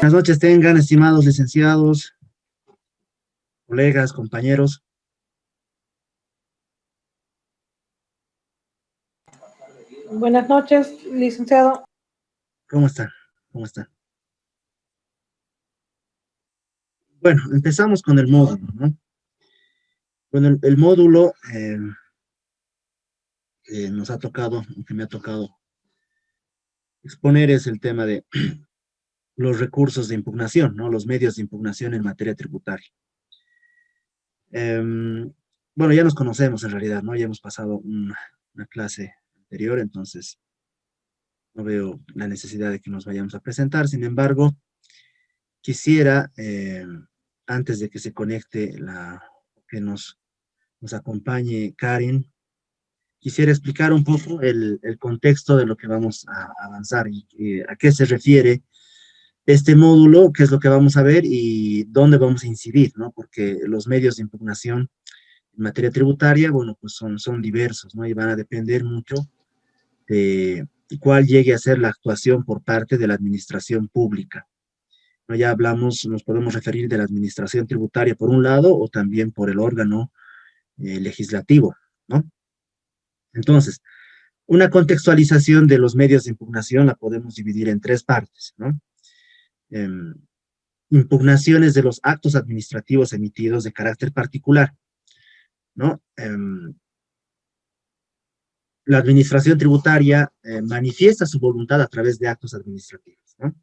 Buenas noches tengan, estimados licenciados, colegas, compañeros. Buenas noches, licenciado. ¿Cómo están? ¿Cómo están? Bueno, empezamos con el módulo, ¿no? Bueno, el módulo nos ha tocado, que me ha tocado exponer es el tema de los recursos de impugnación, ¿no? Los medios de impugnación en materia tributaria. Bueno, ya nos conocemos en realidad, ¿no? Ya hemos pasado una clase anterior, entonces no veo la necesidad de que nos vayamos a presentar. Sin embargo, quisiera, antes de que se conecte que nos acompañe Karen, quisiera explicar un poco el contexto de lo que vamos a avanzar y a qué se refiere este módulo, qué es lo que vamos a ver y dónde vamos a incidir, ¿no? Porque los medios de impugnación en materia tributaria, bueno, pues son diversos, ¿no? Y van a depender mucho de cuál llegue a ser la actuación por parte de la administración pública. ¿No? Ya hablamos, nos podemos referir de la administración tributaria por un lado o también por el órgano legislativo, ¿no? Entonces, una contextualización de los medios de impugnación la podemos dividir en tres partes, ¿no? Em, Impugnaciones de los actos administrativos emitidos de carácter particular, ¿no? La administración tributaria manifiesta su voluntad a través de actos administrativos, ¿no?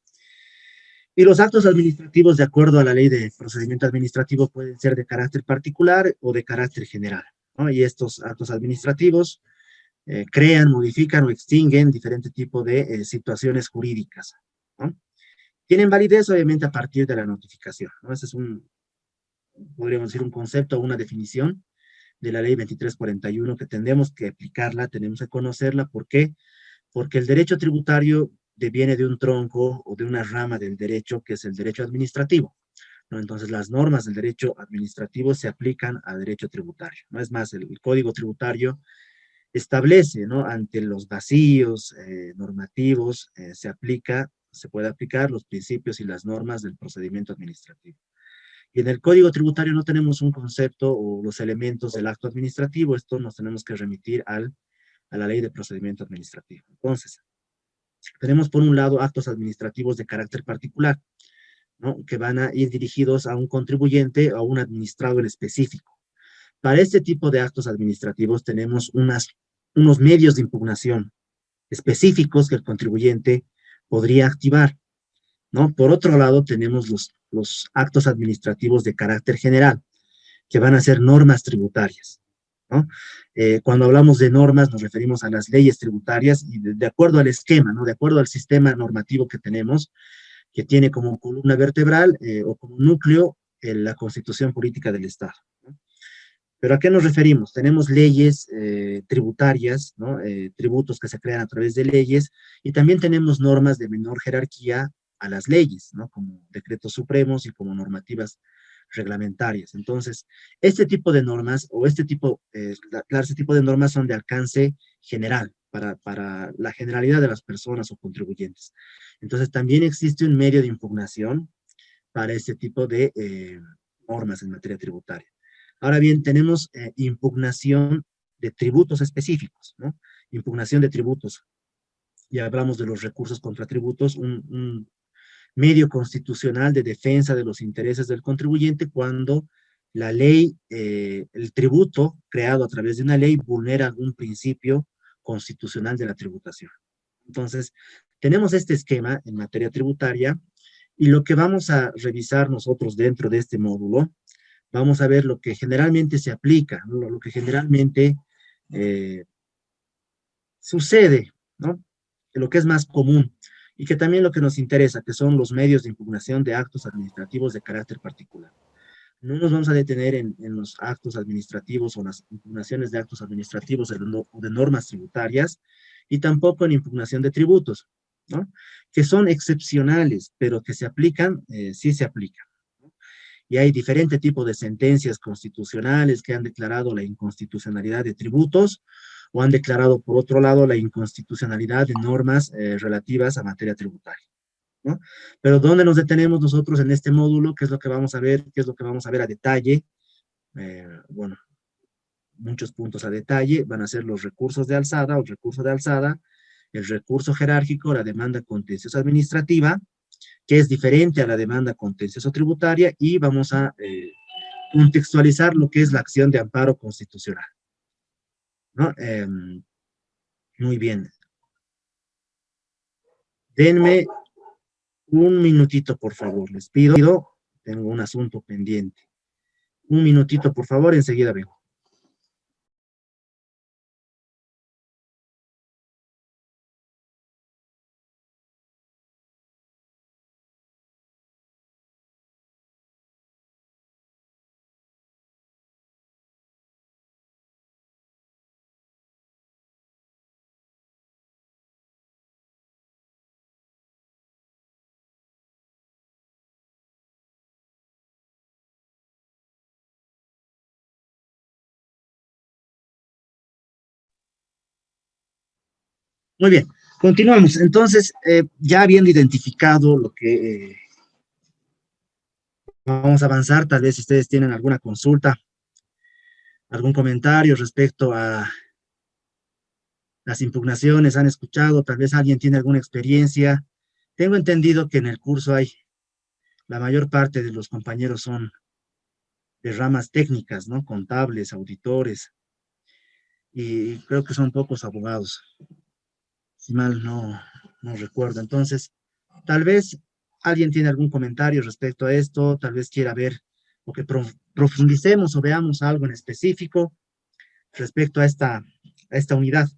Y los actos administrativos, de acuerdo a la ley de procedimiento administrativo, pueden ser de carácter particular o de carácter general, ¿no? Y estos actos administrativos crean, modifican o extinguen diferentes tipos de situaciones jurídicas, ¿no? Tienen validez, obviamente, a partir de la notificación, ¿no? Ese es podríamos decir, un concepto o una definición de la ley 2341 que tendremos que aplicarla, tenemos que conocerla. ¿Por qué? Porque el derecho tributario deviene de un tronco o de una rama del derecho que es el derecho administrativo, ¿no? Entonces, las normas del derecho administrativo se aplican al derecho tributario, ¿no? Es más, el Código Tributario establece, ¿no? Ante los vacíos normativos, se puede aplicar los principios y las normas del procedimiento administrativo. Y en el Código Tributario no tenemos un concepto o los elementos del acto administrativo, esto nos tenemos que remitir a la ley de procedimiento administrativo. Entonces, tenemos por un lado actos administrativos de carácter particular, ¿no? Que van a ir dirigidos a un contribuyente o a un administrado en específico. Para este tipo de actos administrativos tenemos unos medios de impugnación específicos que el contribuyente podría activar, ¿no? Por otro lado, tenemos los actos administrativos de carácter general, que van a ser normas tributarias, ¿no? Cuando hablamos de normas, nos referimos a las leyes tributarias y de acuerdo al esquema, ¿no? De acuerdo al sistema normativo que tenemos, que tiene como columna vertebral o como núcleo la Constitución Política del Estado, ¿no? ¿Pero a qué nos referimos? Tenemos leyes tributarias, ¿no? Tributos que se crean a través de leyes, y también tenemos normas de menor jerarquía a las leyes, ¿no? Como decretos supremos y como normativas reglamentarias. Entonces, este tipo de normas, o este tipo de normas son de alcance general, para la generalidad de las personas o contribuyentes. Entonces, también existe un medio de impugnación para este tipo de normas en materia tributaria. Ahora bien, tenemos impugnación de tributos específicos, ¿no? Impugnación de tributos. Ya hablamos de los recursos contra tributos, un medio constitucional de defensa de los intereses del contribuyente cuando la ley, el tributo creado a través de una ley vulnera algún principio constitucional de la tributación. Entonces, tenemos este esquema en materia tributaria y lo que vamos a revisar nosotros dentro de este módulo, vamos a ver lo que generalmente se aplica, ¿no? Lo que generalmente eh, sucede, ¿no? Lo que es más común y que también lo que nos interesa, que son los medios de impugnación de actos administrativos de carácter particular. No nos vamos a detener en los actos administrativos o las impugnaciones de actos administrativos o de normas tributarias y tampoco en impugnación de tributos, ¿no? Que son excepcionales, pero que se aplican, sí se aplican, ¿no? Y hay diferentes tipos de sentencias constitucionales que han declarado la inconstitucionalidad de tributos o han declarado, por otro lado, la inconstitucionalidad de normas relativas a materia tributaria. ¿no? Pero ¿dónde nos detenemos nosotros en este módulo? ¿Qué es lo que vamos a ver? ¿Qué es lo que vamos a ver a detalle? Bueno, muchos puntos a detalle van a ser los recursos de alzada o recurso de alzada, el recurso jerárquico, la demanda contenciosa administrativa, que es diferente a la demanda contencioso tributaria, y vamos a contextualizar lo que es la acción de amparo constitucional, ¿no? Muy bien. Denme un minutito, por favor, les pido. Tengo un asunto pendiente. Un minutito, por favor, enseguida vengo. Muy bien, continuamos. Entonces, ya habiendo identificado lo que vamos a avanzar, tal vez si ustedes tienen alguna consulta, algún comentario respecto a las impugnaciones, han escuchado, tal vez alguien tiene alguna experiencia. Tengo entendido que en el curso hay, la mayor parte de los compañeros son de ramas técnicas, ¿no? Contables, auditores, y creo que son pocos abogados, si mal no recuerdo. Entonces, tal vez alguien tiene algún comentario respecto a esto, tal vez quiera ver o que profundicemos o veamos algo en específico respecto a esta unidad.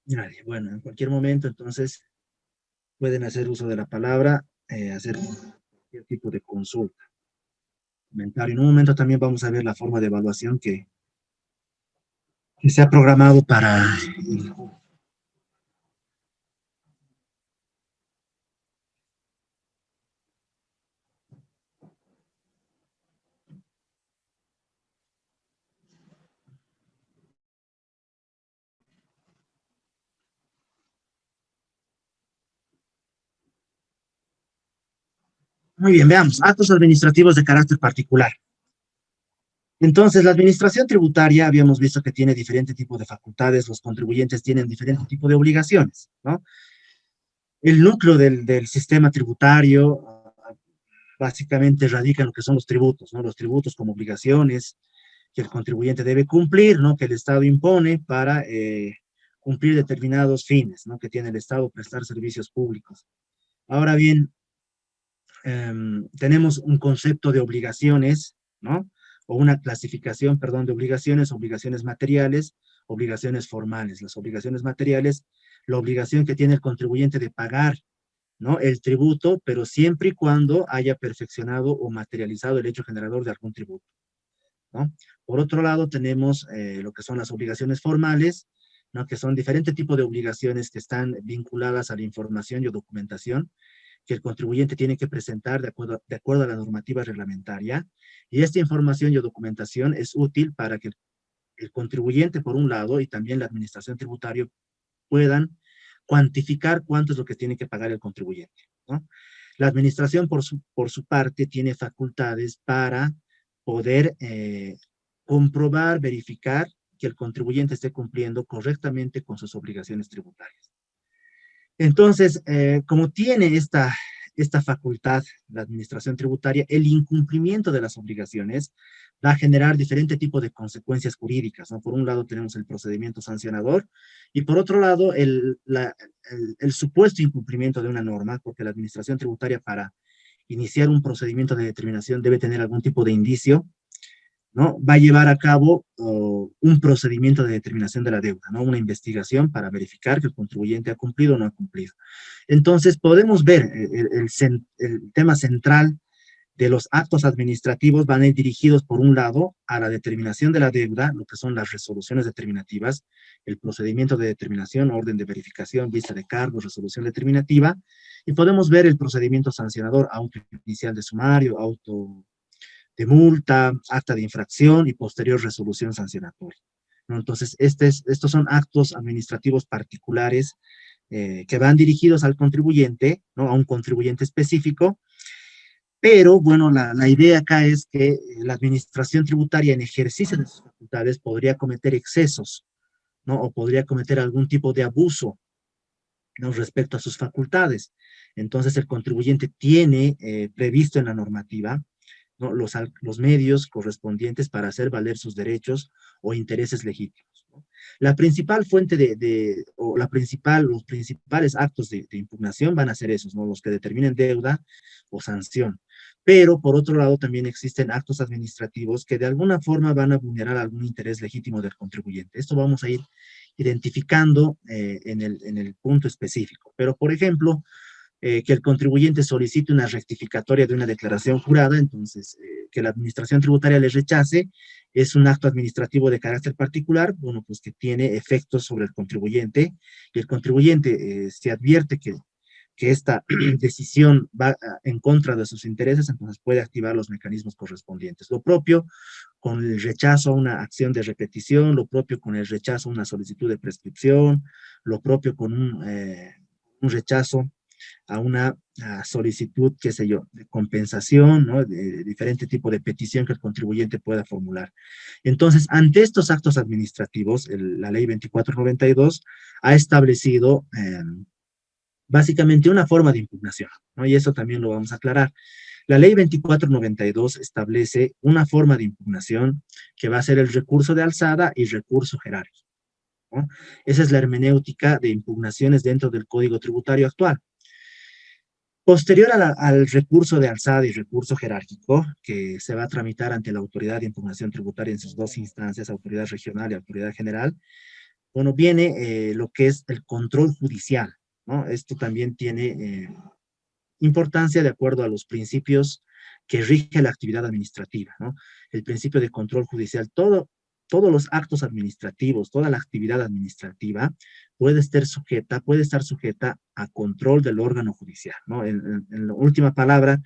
Nadie. Bueno, en cualquier momento, entonces, pueden hacer uso de la palabra, hacer cualquier tipo de consulta, comentario. En un momento también vamos a ver la forma de evaluación que se ha programado para... Muy bien, veamos. Actos administrativos de carácter particular. Entonces, la administración tributaria, habíamos visto que tiene diferente tipo de facultades, los contribuyentes tienen diferente tipo de obligaciones, ¿no? El núcleo del sistema tributario básicamente radica en lo que son los tributos, ¿no? Los tributos como obligaciones que el contribuyente debe cumplir, ¿no? Que el Estado impone para cumplir determinados fines, ¿no? Que tiene el Estado, prestar servicios públicos. Ahora bien, tenemos un concepto de obligaciones, ¿no? O una clasificación, perdón, de obligaciones, obligaciones materiales, obligaciones formales. Las obligaciones materiales, la obligación que tiene el contribuyente de pagar, ¿no? El tributo, pero siempre y cuando haya perfeccionado o materializado el hecho generador de algún tributo, ¿no? Por otro lado, tenemos lo que son las obligaciones formales, ¿no? Que son diferentes tipos de obligaciones que están vinculadas a la información y documentación que el contribuyente tiene que presentar de acuerdo a la normativa reglamentaria, y esta información y documentación es útil para que el contribuyente, por un lado, y también la administración tributaria puedan cuantificar cuánto es lo que tiene que pagar el contribuyente, ¿no? La administración, por su parte, tiene facultades para poder comprobar, verificar que el contribuyente esté cumpliendo correctamente con sus obligaciones tributarias. Entonces, como tiene esta facultad, la administración tributaria, el incumplimiento de las obligaciones va a generar diferente tipo de consecuencias jurídicas, ¿no? Por un lado tenemos el procedimiento sancionador y por otro lado el supuesto incumplimiento de una norma, porque la administración tributaria para iniciar un procedimiento de determinación debe tener algún tipo de indicio ¿no? Va a llevar a cabo un procedimiento de determinación de la deuda, ¿no? Una investigación para verificar que el contribuyente ha cumplido o no ha cumplido. Entonces, podemos ver el tema central de los actos administrativos van a ir dirigidos, por un lado, a la determinación de la deuda, lo que son las resoluciones determinativas, el procedimiento de determinación, orden de verificación, vista de cargos, resolución determinativa, y podemos ver el procedimiento sancionador, auto inicial de sumario, auto de multa, acta de infracción y posterior resolución sancionatoria, ¿no? Entonces, estos son actos administrativos particulares que van dirigidos al contribuyente, ¿no? A un contribuyente específico, pero bueno, la idea acá es que la administración tributaria en ejercicio de sus facultades podría cometer excesos, ¿no? O podría cometer algún tipo de abuso, ¿no? Respecto a sus facultades. Entonces, el contribuyente tiene previsto en la normativa, ¿no? Los medios correspondientes para hacer valer sus derechos o intereses legítimos, ¿no? La principal fuente o los principales actos de impugnación van a ser esos, ¿no? Los que determinen deuda o sanción. Pero, por otro lado, también existen actos administrativos que de alguna forma van a vulnerar algún interés legítimo del contribuyente. Esto vamos a ir identificando en el punto específico. Pero, por ejemplo, que el contribuyente solicite una rectificatoria de una declaración jurada, entonces que la administración tributaria le rechace, es un acto administrativo de carácter particular, bueno, pues que tiene efectos sobre el contribuyente, y el contribuyente se advierte que esta decisión va en contra de sus intereses, entonces puede activar los mecanismos correspondientes. Lo propio con el rechazo a una acción de repetición, lo propio con el rechazo a una solicitud de prescripción, lo propio con un rechazo a una solicitud, qué sé yo, de compensación, ¿no? De diferente tipo de petición que el contribuyente pueda formular. Entonces, ante estos actos administrativos, la ley 2492 ha establecido básicamente una forma de impugnación, ¿no? Y eso también lo vamos a aclarar. La ley 2492 establece una forma de impugnación que va a ser el recurso de alzada y recurso jerárquico, ¿no? Esa es la hermenéutica de impugnaciones dentro del Código Tributario actual. Posterior al recurso de alzada y recurso jerárquico, que se va a tramitar ante la Autoridad de Impugnación Tributaria en sus dos instancias, Autoridad Regional y Autoridad General, bueno, viene lo que es el control judicial, ¿no? Esto también tiene importancia de acuerdo a los principios que rige la actividad administrativa, ¿no? El principio de control judicial, todos los actos administrativos, toda la actividad administrativa puede estar sujeta a control del órgano judicial, ¿no? En la última palabra,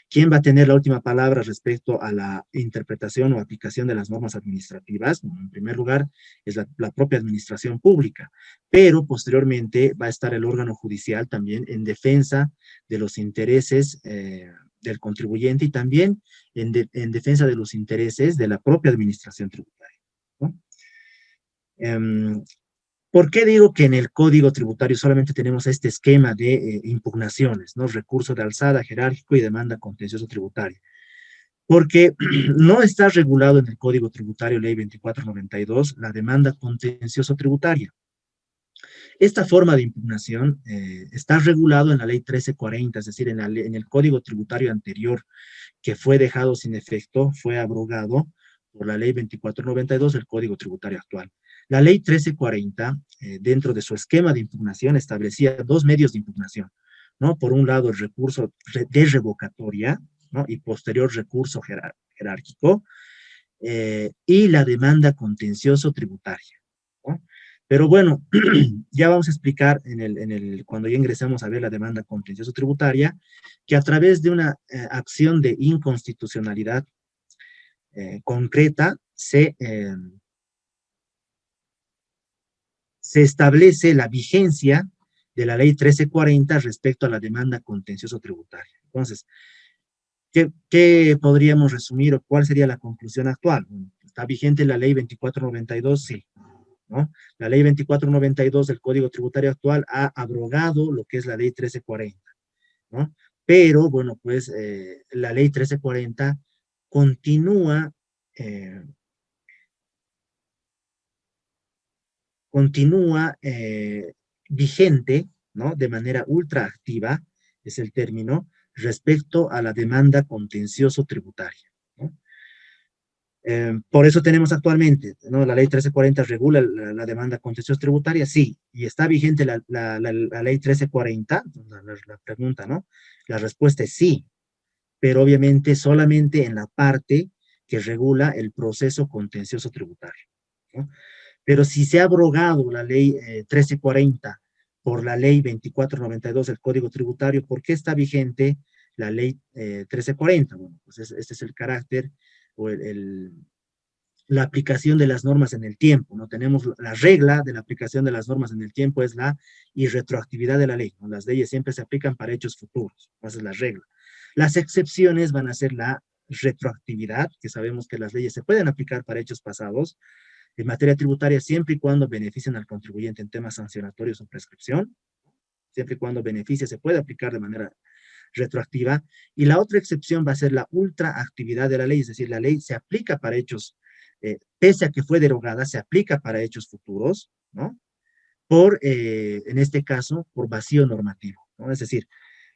¿quién va a tener la última palabra respecto a la interpretación o aplicación de las normas administrativas? En primer lugar, es la propia administración pública, pero posteriormente va a estar el órgano judicial también en defensa de los intereses del contribuyente y también en defensa de los intereses de la propia administración tributaria, ¿no? ¿Por qué digo que en el Código Tributario solamente tenemos este esquema de impugnaciones, ¿no? Recurso de alzada, jerárquico y demanda contencioso tributaria? Porque no está regulado en el Código Tributario Ley 2492 la demanda contencioso tributaria. Esta forma de impugnación está regulado en la Ley 1340, es decir, en el Código Tributario anterior que fue dejado sin efecto, fue abrogado por la Ley 2492, el Código Tributario actual. La Ley 1340, dentro de su esquema de impugnación, establecía dos medios de impugnación, ¿no? Por un lado, el recurso de revocatoria, ¿no? Y posterior recurso jerárquico, y la demanda contencioso tributaria, ¿no? Pero bueno, ya vamos a explicar cuando ya ingresamos a ver la demanda contencioso tributaria, que a través de una acción de inconstitucionalidad concreta se establece la vigencia de la ley 1340 respecto a la demanda contencioso tributaria. Entonces, ¿qué podríamos resumir o cuál sería la conclusión actual? ¿Está vigente la ley 2492? Sí, ¿no? La ley 2492 del Código Tributario actual ha abrogado lo que es la ley 1340, ¿no? Pero, bueno, pues la ley 1340 continúa, continúa vigente, ¿no? De manera ultraactiva, es el término, respecto a la demanda contencioso tributaria, ¿no? Por eso tenemos actualmente, ¿no? La ley 1340 regula la demanda contenciosa tributaria, sí, y está vigente la ley 1340, la pregunta, ¿no? La respuesta es sí, pero obviamente solamente en la parte que regula el proceso contencioso tributario, ¿no? Pero si se ha abrogado la ley 1340 por la ley 2492 del Código Tributario, ¿por qué está vigente la ley 1340? Bueno, pues este es el carácter o la aplicación de las normas en el tiempo, ¿no? Tenemos la regla de la aplicación de las normas en el tiempo, es la irretroactividad de la ley, ¿no? Las leyes siempre se aplican para hechos futuros, esa es la regla. Las excepciones van a ser la retroactividad, que sabemos que las leyes se pueden aplicar para hechos pasados, en materia tributaria, siempre y cuando beneficien al contribuyente en temas sancionatorios o prescripción, siempre y cuando beneficie, se puede aplicar de manera retroactiva, y la otra excepción va a ser la ultraactividad de la ley, es decir, la ley se aplica para hechos, pese a que fue derogada, se aplica para hechos futuros, ¿no? En este caso, por vacío normativo, ¿no? Es decir,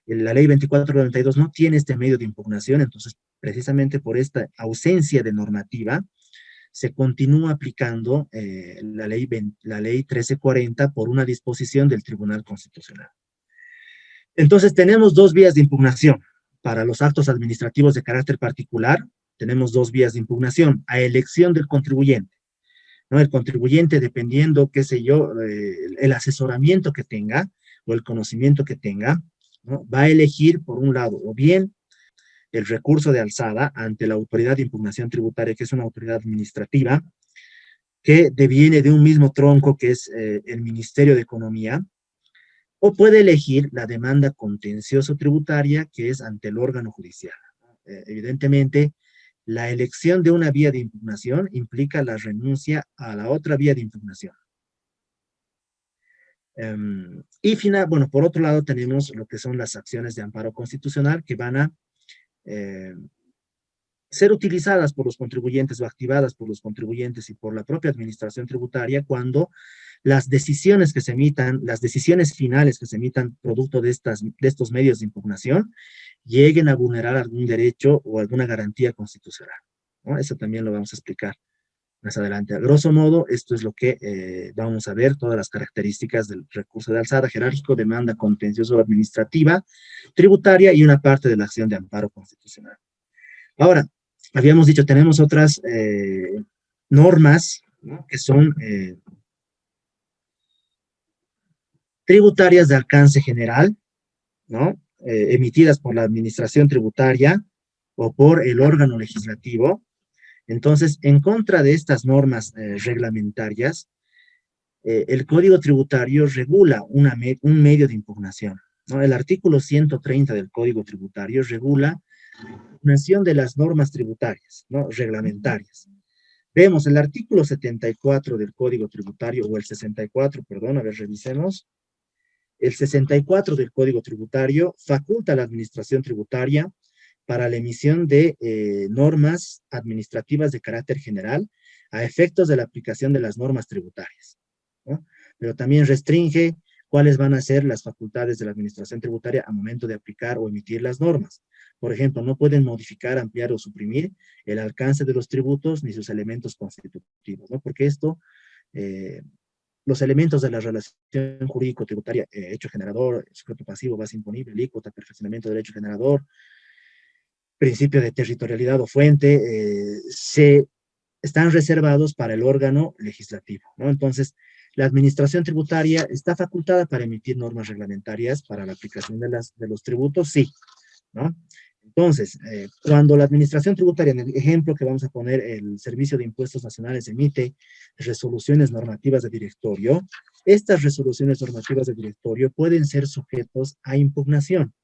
la ley 2492 no tiene este medio de impugnación, entonces, precisamente por esta ausencia de normativa, se continúa aplicando la ley 1340 por una disposición del Tribunal Constitucional. Entonces, tenemos dos vías de impugnación. Para los actos administrativos de carácter particular, tenemos dos vías de impugnación, a elección del contribuyente, ¿no? El contribuyente, dependiendo, qué sé yo, el asesoramiento que tenga o el conocimiento que tenga, ¿no? Va a elegir, por un lado, o bien el recurso de alzada ante la autoridad de impugnación tributaria, que es una autoridad administrativa, que deviene de un mismo tronco, que es el Ministerio de Economía, o puede elegir la demanda contencioso tributaria, que es ante el órgano judicial. Evidentemente, la elección de una vía de impugnación implica la renuncia a la otra vía de impugnación. Bueno, por otro lado tenemos lo que son las acciones de amparo constitucional, que van a ser utilizadas por los contribuyentes o activadas por los contribuyentes y por la propia administración tributaria cuando las decisiones que se emitan, las decisiones finales que se emitan producto de estos medios de impugnación, lleguen a vulnerar algún derecho o alguna garantía constitucional, ¿no? Eso también lo vamos a explicar más adelante. A grosso modo, esto es lo que vamos a ver, todas las características del recurso de alzada jerárquico, demanda contencioso administrativa, tributaria y una parte de la acción de amparo constitucional. Ahora, habíamos dicho, tenemos otras normas, ¿no? Que son tributarias de alcance general, ¿no? Emitidas por la administración tributaria o por el órgano legislativo. Entonces, en contra de estas normas reglamentarias, el Código Tributario regula un medio de impugnación, ¿no? El artículo 130 del Código Tributario regula la impugnación de las normas tributarias, ¿no? Reglamentarias. Vemos el artículo 74 del Código Tributario, o el 64, perdón, a ver, revisemos. El 64 del Código Tributario faculta a la administración tributaria para la emisión de normas administrativas de carácter general a efectos de la aplicación de las normas tributarias, ¿no? Pero también restringe cuáles van a ser las facultades de la administración tributaria a momento de aplicar o emitir las normas. Por ejemplo, no pueden modificar, ampliar o suprimir el alcance de los tributos ni sus elementos constitutivos, ¿no? Porque esto, los elementos de la relación jurídico-tributaria, hecho generador, sujeto pasivo, base imponible, alícuota, perfeccionamiento del hecho generador, principio de territorialidad o fuente, se están reservados para el órgano legislativo, ¿no? Entonces, la administración tributaria está facultada para emitir normas reglamentarias para la aplicación de los tributos, sí, ¿no? Entonces, cuando la administración tributaria, en el ejemplo que vamos a poner, el Servicio de Impuestos Nacionales emite resoluciones normativas de directorio, estas resoluciones normativas de directorio pueden ser sujetos a impugnación,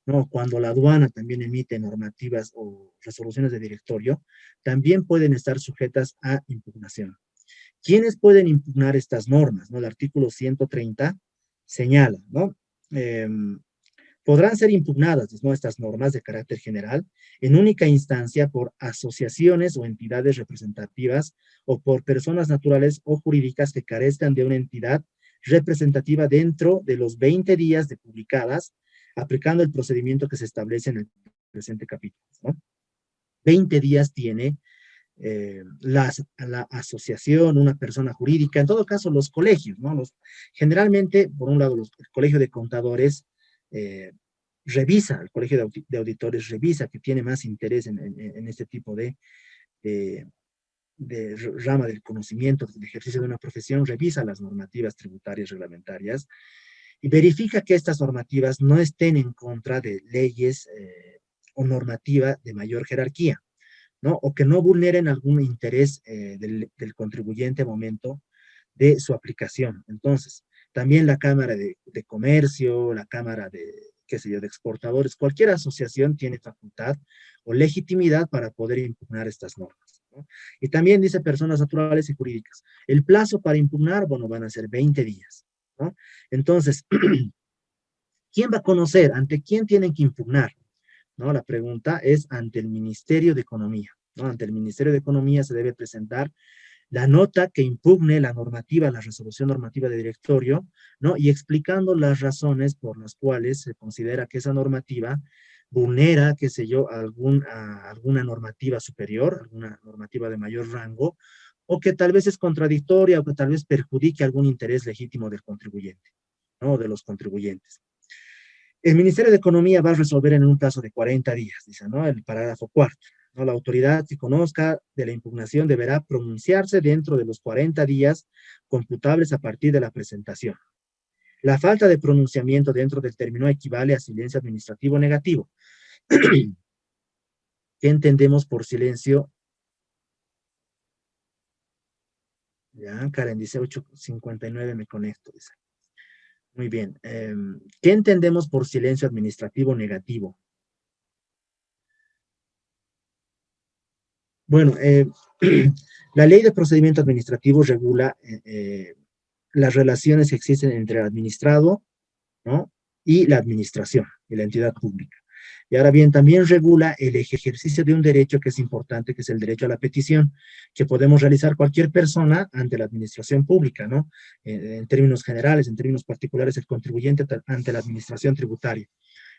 ¿no? Cuando la aduana también emite normativas o resoluciones de directorio, también pueden estar sujetas a impugnación. ¿Quiénes pueden impugnar estas normas? ¿No? El artículo 130 señala, ¿no? Podrán ser impugnadas, ¿no?, estas normas de carácter general en única instancia por asociaciones o entidades representativas o por personas naturales o jurídicas que carezcan de una entidad representativa dentro de los 20 días de publicadas, aplicando el procedimiento que se establece en el presente capítulo, ¿no? 20 días tiene la asociación, una persona jurídica, en todo caso los colegios, ¿no? Generalmente, por un lado, el colegio de contadores revisa, el colegio de auditores revisa que tiene más interés en este tipo de, de rama del conocimiento, del ejercicio de una profesión, revisa las normativas tributarias reglamentarias y verifica que estas normativas no estén en contra de leyes o normativa de mayor jerarquía, ¿no? O que no vulneren algún interés del contribuyente a momento de su aplicación. Entonces, también la Cámara de Comercio, la Cámara de, qué sé yo, de exportadores, cualquier asociación tiene facultad o legitimidad para poder impugnar estas normas, ¿no? Y también dice personas naturales y jurídicas. El plazo para impugnar, bueno, van a ser 20 días, ¿no? Entonces, ¿quién va a conocer? ¿Ante quién tienen que impugnar? ¿No? La pregunta es ante el Ministerio de Economía, ¿no? Ante el Ministerio de Economía se debe presentar la nota que impugne la normativa, la resolución normativa de directorio, ¿no? Y explicando las razones por las cuales se considera que esa normativa vulnera, qué sé yo, alguna normativa superior, alguna normativa de mayor rango, o que tal vez es contradictoria o que tal vez perjudique algún interés legítimo del contribuyente, ¿no? De los contribuyentes. El Ministerio de Economía va a resolver en un plazo de 40 días, dice, ¿no? El parágrafo cuarto, ¿no? La autoridad que conozca de la impugnación deberá pronunciarse dentro de los 40 días computables a partir de la presentación. La falta de pronunciamiento dentro del término equivale a silencio administrativo negativo. ¿Qué entendemos por silencio? Ya, Karen dice 8:59 me conecto, dice. Muy bien. ¿Qué entendemos por silencio administrativo negativo? Bueno, la ley de procedimiento administrativo regula las relaciones que existen entre el administrado, ¿no? Y la administración y la entidad pública. Y ahora bien, también regula el ejercicio de un derecho que es importante, que es el derecho a la petición, que podemos realizar cualquier persona ante la administración pública, ¿no? En términos generales, en términos particulares, el contribuyente ante la administración tributaria.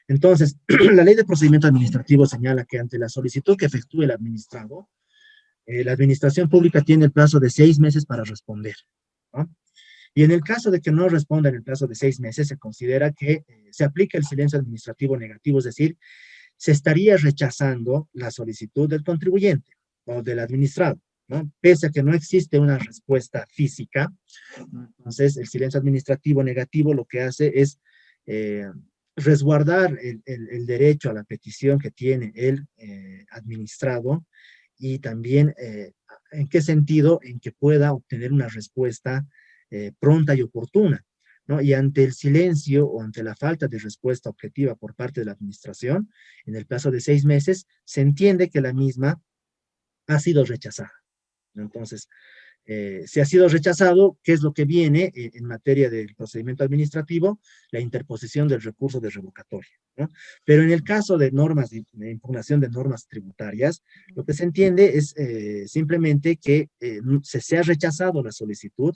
Entonces, la ley de procedimiento administrativo señala que ante la solicitud que efectúe el administrado, la administración pública tiene el plazo de 6 meses para responder, ¿no? Y en el caso de que no responda en el plazo de 6 meses, se considera que se aplica el silencio administrativo negativo, es decir, se estaría rechazando la solicitud del contribuyente o del administrado, ¿no? Pese a que no existe una respuesta física. Entonces, el silencio administrativo negativo lo que hace es resguardar el derecho a la petición que tiene el administrado y también, ¿en qué sentido? En que pueda obtener una respuesta pronta y oportuna, ¿no? Y ante el silencio o ante la falta de respuesta objetiva por parte de la administración, en el plazo de 6 meses, se entiende que la misma ha sido rechazada, ¿no? Entonces, si ha sido rechazado, ¿qué es lo que viene en materia del procedimiento administrativo? La interposición del recurso de revocatoria, ¿no? Pero en el caso de normas de impugnación de normas tributarias, lo que se entiende es simplemente que se ha rechazado la solicitud,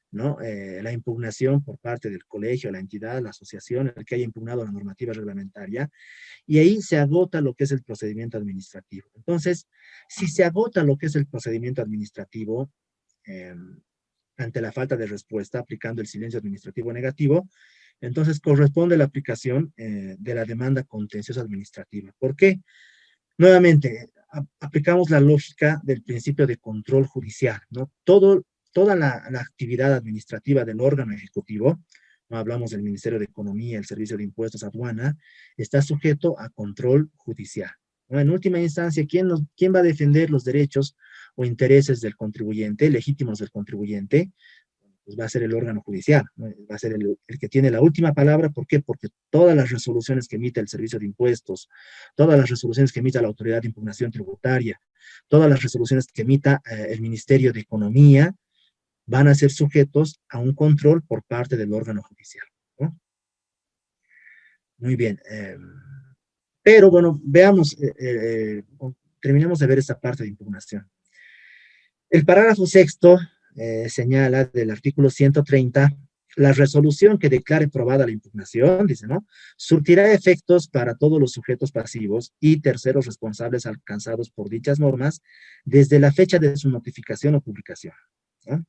¿no? La impugnación por parte del colegio, la entidad, la asociación, el que haya impugnado la normativa reglamentaria, y ahí se agota lo que es el procedimiento administrativo. Entonces, si se agota lo que es el procedimiento administrativo, eh, ante la falta de respuesta, aplicando el silencio administrativo negativo, entonces corresponde la aplicación de la demanda contenciosa administrativa. ¿Por qué? Nuevamente, aplicamos la lógica del principio de control judicial, ¿no? Toda la actividad administrativa del órgano ejecutivo, no hablamos del Ministerio de Economía, el Servicio de Impuestos, Aduana, está sujeto a control judicial, ¿no? En última instancia, ¿quién va a defender los derechos o intereses del contribuyente, legítimos del contribuyente? Pues va a ser el órgano judicial, ¿no? Va a ser el que tiene la última palabra. ¿Por qué? Porque todas las resoluciones que emite el Servicio de Impuestos, todas las resoluciones que emita la Autoridad de Impugnación Tributaria, todas las resoluciones que emita el Ministerio de Economía, van a ser sujetos a un control por parte del órgano judicial, ¿no? Muy bien. Pero bueno, veamos, terminemos de ver esta parte de impugnación. El parágrafo sexto señala del artículo 130, la resolución que declare probada la impugnación, dice, ¿no? Surtirá efectos para todos los sujetos pasivos y terceros responsables alcanzados por dichas normas desde la fecha de su notificación o publicación, ¿no?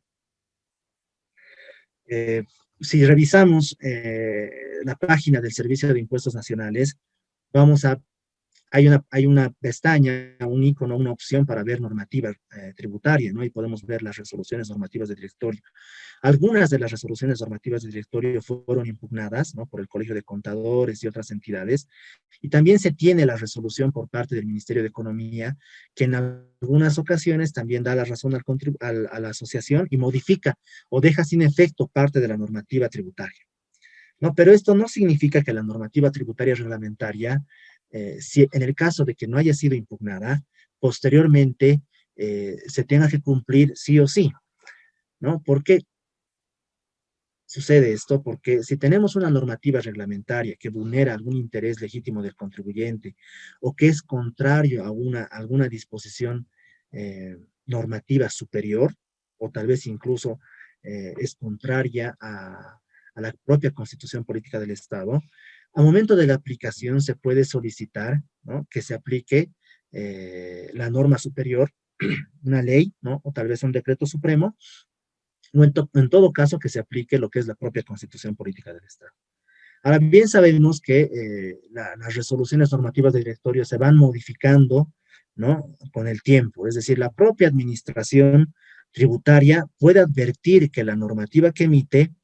Si revisamos la página del Servicio de Impuestos Nacionales, vamos a hay una pestaña, un icono, una opción para ver normativa tributaria, ¿no? Y podemos ver las resoluciones normativas de directorio. Algunas de las resoluciones normativas de directorio fueron impugnadas, ¿no? Por el Colegio de Contadores y otras entidades. Y también se tiene la resolución por parte del Ministerio de Economía, que en algunas ocasiones también da la razón a la asociación y modifica o deja sin efecto parte de la normativa tributaria, ¿no? Pero esto no significa que la normativa tributaria reglamentaria, si en el caso de que no haya sido impugnada, posteriormente se tenga que cumplir sí o sí, ¿no? ¿Por qué sucede esto? Porque si tenemos una normativa reglamentaria que vulnera algún interés legítimo del contribuyente o que es contrario a alguna disposición normativa superior, o tal vez incluso es contraria a la propia Constitución Política del Estado, al momento de la aplicación se puede solicitar, ¿no? Que se aplique la norma superior, una ley, ¿no? O tal vez un decreto supremo, o en todo caso que se aplique lo que es la propia Constitución Política del Estado. Ahora bien sabemos que las resoluciones normativas de directorio se van modificando, ¿no? Con el tiempo, es decir, la propia administración tributaria puede advertir que la normativa que emite,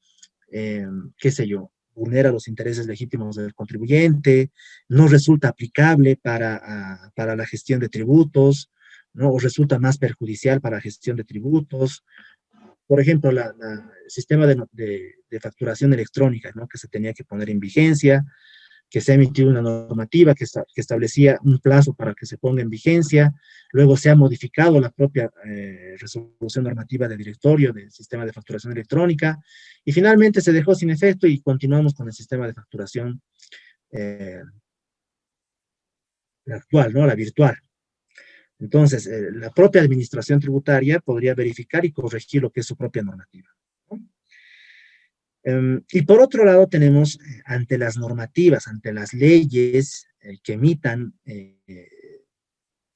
qué sé yo, vulnera los intereses legítimos del contribuyente, no resulta aplicable para la gestión de tributos, ¿no? O resulta más perjudicial para la gestión de tributos. Por ejemplo, el sistema de facturación electrónica, ¿no? Que se tenía que poner en vigencia, que se ha emitido una normativa que establecía un plazo para que se ponga en vigencia, luego se ha modificado la propia resolución normativa de directorio del sistema de facturación electrónica, y finalmente se dejó sin efecto y continuamos con el sistema de facturación eh, actual, ¿no? La virtual. Entonces, la propia administración tributaria podría verificar y corregir lo que es su propia normativa, ¿no? Y por otro lado tenemos ante las normativas, ante las leyes que emitan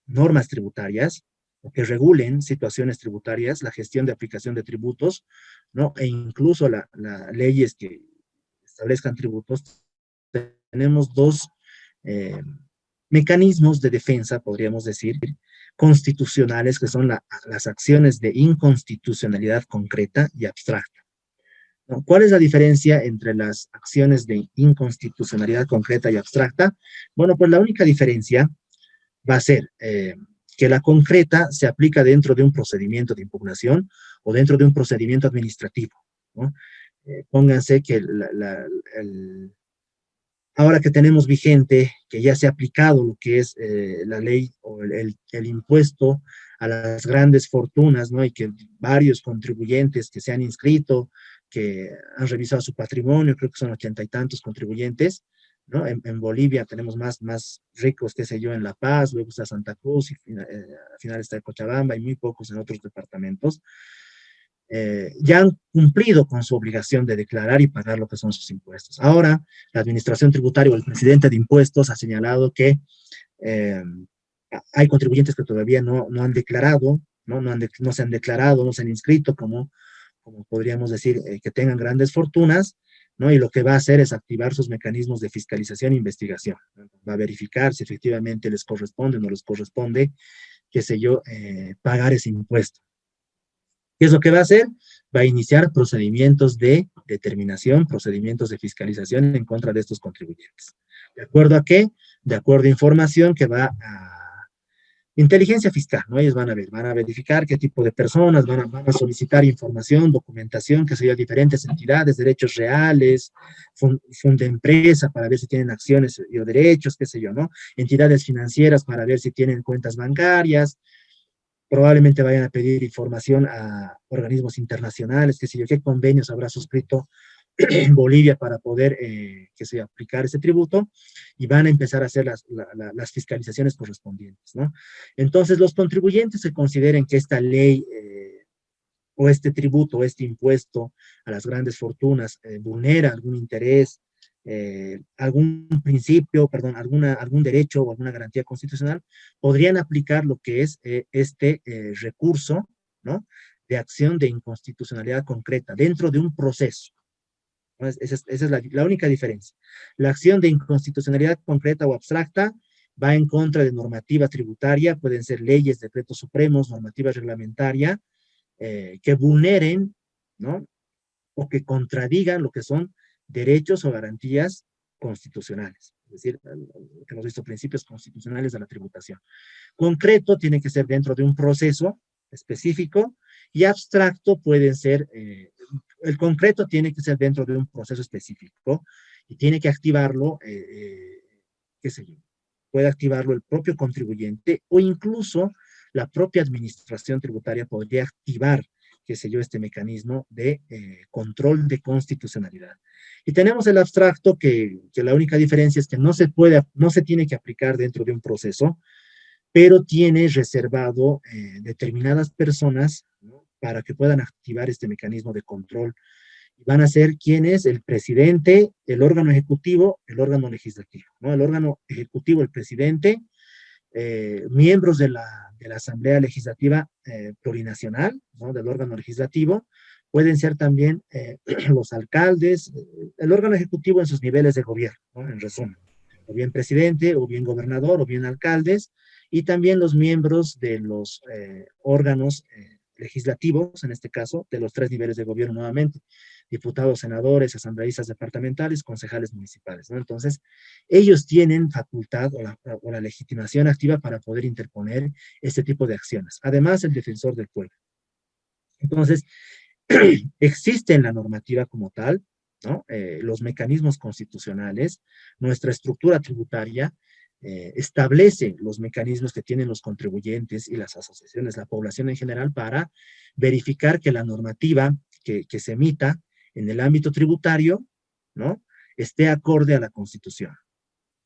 normas tributarias o que regulen situaciones tributarias, la gestión de aplicación de tributos, ¿no? E incluso las leyes que establezcan tributos, tenemos dos mecanismos de defensa, podríamos decir, constitucionales, que son las acciones de inconstitucionalidad concreta y abstracta, ¿no? ¿Cuál es la diferencia entre las acciones de inconstitucionalidad concreta y abstracta? Bueno, pues la única diferencia va a ser que la concreta se aplica dentro de un procedimiento de impugnación o dentro de un procedimiento administrativo, ¿no? Pónganse que ahora que tenemos vigente, que ya se ha aplicado lo que es la ley o el impuesto a las grandes fortunas, ¿no? Y que varios contribuyentes que se han inscrito, que han revisado su patrimonio, creo que son 80 y tantos contribuyentes, ¿no? En Bolivia tenemos más ricos, qué sé yo, en La Paz, luego está Santa Cruz, y al final está Cochabamba, y muy pocos en otros departamentos. Ya han cumplido con su obligación de declarar y pagar lo que son sus impuestos. Ahora, la administración tributaria o el presidente de impuestos ha señalado que hay contribuyentes que todavía no han declarado, no se han declarado, no se han inscrito, como podríamos decir, que tengan grandes fortunas, ¿no? Y lo que va a hacer es activar sus mecanismos de fiscalización e investigación, ¿no? Va a verificar si efectivamente les corresponde o no les corresponde, qué sé yo, pagar ese impuesto. ¿Qué es lo que va a hacer? Va a iniciar procedimientos de determinación, procedimientos de fiscalización en contra de estos contribuyentes. ¿De acuerdo a qué? De acuerdo a información que va a inteligencia fiscal, ¿no? Ellos van a verificar qué tipo de personas, van a solicitar información, documentación, que sea diferentes entidades, derechos reales, fondo de empresa para ver si tienen acciones o derechos, qué sé yo, ¿no? Entidades financieras para ver si tienen cuentas bancarias. Probablemente vayan a pedir información a organismos internacionales, qué sé yo, qué convenios habrá suscrito Bolivia para poder, que se aplicar ese tributo, y van a empezar a hacer las fiscalizaciones correspondientes, ¿no? Entonces, los contribuyentes que consideren que esta ley o este tributo, o este impuesto a las grandes fortunas vulnera algún interés, algún principio, perdón, algún derecho o alguna garantía constitucional, podrían aplicar lo que es este recurso, ¿no?, de acción de inconstitucionalidad concreta dentro de un proceso. Esa es la única diferencia. La acción de inconstitucionalidad concreta o abstracta va en contra de normativa tributaria, pueden ser leyes, decretos supremos, normativa reglamentaria, que vulneren, ¿no?, o que contradigan lo que son derechos o garantías constitucionales. Es decir, lo que hemos visto, principios constitucionales de la tributación. Concreto tiene que ser dentro de un proceso específico, y abstracto pueden ser, el concreto tiene que ser dentro de un proceso específico, y tiene que activarlo, qué sé yo, puede activarlo el propio contribuyente, o incluso la propia administración tributaria podría activar, qué sé yo, este mecanismo de control de constitucionalidad. Y tenemos el abstracto que la única diferencia es que no se tiene que aplicar dentro de un proceso, pero tiene reservado determinadas personas, ¿no?, para que puedan activar este mecanismo de control. Van a ser quienes: el presidente, el órgano ejecutivo, el órgano legislativo, ¿no? El órgano ejecutivo, el presidente, miembros de la Asamblea Legislativa Plurinacional, ¿no?, del órgano legislativo, pueden ser también los alcaldes, el órgano ejecutivo en sus niveles de gobierno, ¿no?, en resumen, o bien presidente, o bien gobernador, o bien alcaldes, y también los miembros de los órganos legislativos, en este caso, de los 3 niveles de gobierno nuevamente: diputados, senadores, asambleístas departamentales, concejales municipales, ¿no? Entonces, ellos tienen facultad o la legitimación activa para poder interponer este tipo de acciones. Además, el defensor del pueblo. Entonces, existe en la normativa como tal, ¿no?, los mecanismos constitucionales, nuestra estructura tributaria establece los mecanismos que tienen los contribuyentes y las asociaciones, la población en general, para verificar que la normativa que se emita en el ámbito tributario, ¿no?, esté acorde a la Constitución,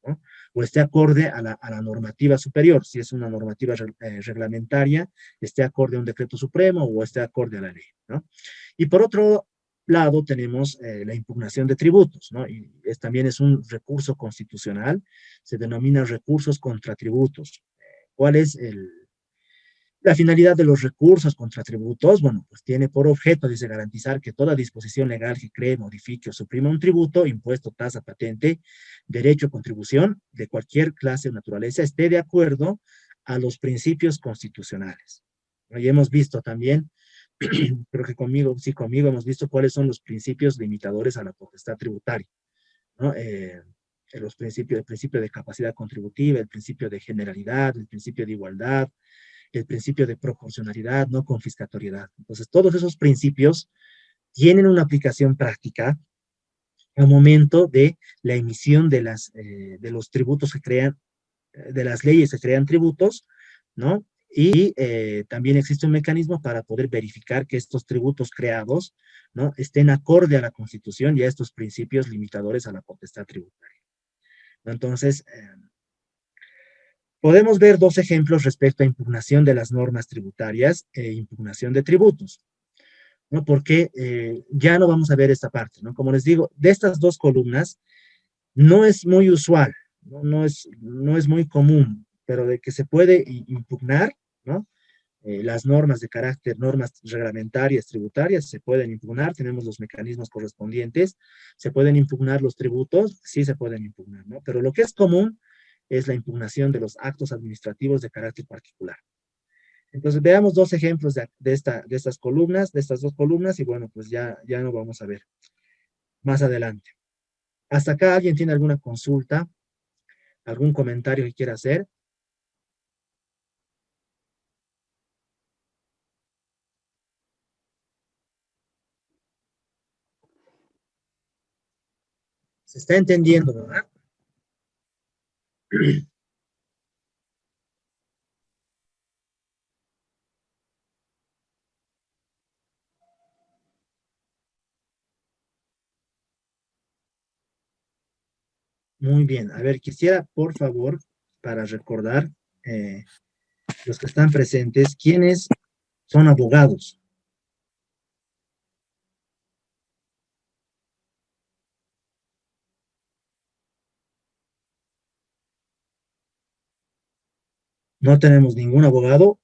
¿no?, o esté acorde a la normativa superior, si es una normativa reglamentaria, esté acorde a un decreto supremo o esté acorde a la ley, ¿no? Y por otro lado tenemos la impugnación de tributos, ¿no? Y también es un recurso constitucional, se denomina recursos contra tributos. ¿Cuál es la finalidad de los recursos contra tributos? Bueno, pues tiene por objeto, dice, garantizar que toda disposición legal que cree, modifique o suprima un tributo, impuesto, tasa, patente, derecho o contribución de cualquier clase o naturaleza esté de acuerdo a los principios constitucionales. Y hemos visto también, creo que conmigo hemos visto cuáles son los principios limitadores a la potestad tributaria, ¿no? El principio de capacidad contributiva, el principio de generalidad, el principio de igualdad, el principio de proporcionalidad, no confiscatoriedad. Entonces, todos esos principios tienen una aplicación práctica al momento de la emisión de los tributos que crean, de las leyes que crean tributos, ¿no? Y también existe un mecanismo para poder verificar que estos tributos creados, ¿no?, estén acorde a la Constitución y a estos principios limitadores a la potestad tributaria. Entonces, podemos ver 2 ejemplos respecto a impugnación de las normas tributarias e impugnación de tributos, ¿no? Porque ya no vamos a ver esta parte, ¿no? Como les digo, de estas 2 columnas, no es muy usual, no es muy común, pero de que se puede impugnar, ¿no? Las normas de carácter, normas reglamentarias, tributarias, se pueden impugnar, tenemos los mecanismos correspondientes, se pueden impugnar los tributos, sí se pueden impugnar, ¿no? Pero lo que es común es la impugnación de los actos administrativos de carácter particular. Entonces, veamos 2 ejemplos de estas columnas, de estas 2 columnas, y bueno, pues ya no vamos a ver más adelante. ¿Hasta acá alguien tiene alguna consulta, algún comentario que quiera hacer? Se está entendiendo, ¿verdad? Muy bien. A ver, quisiera, por favor, para recordar, los que están presentes, ¿quiénes son abogados? No tenemos ningún abogado.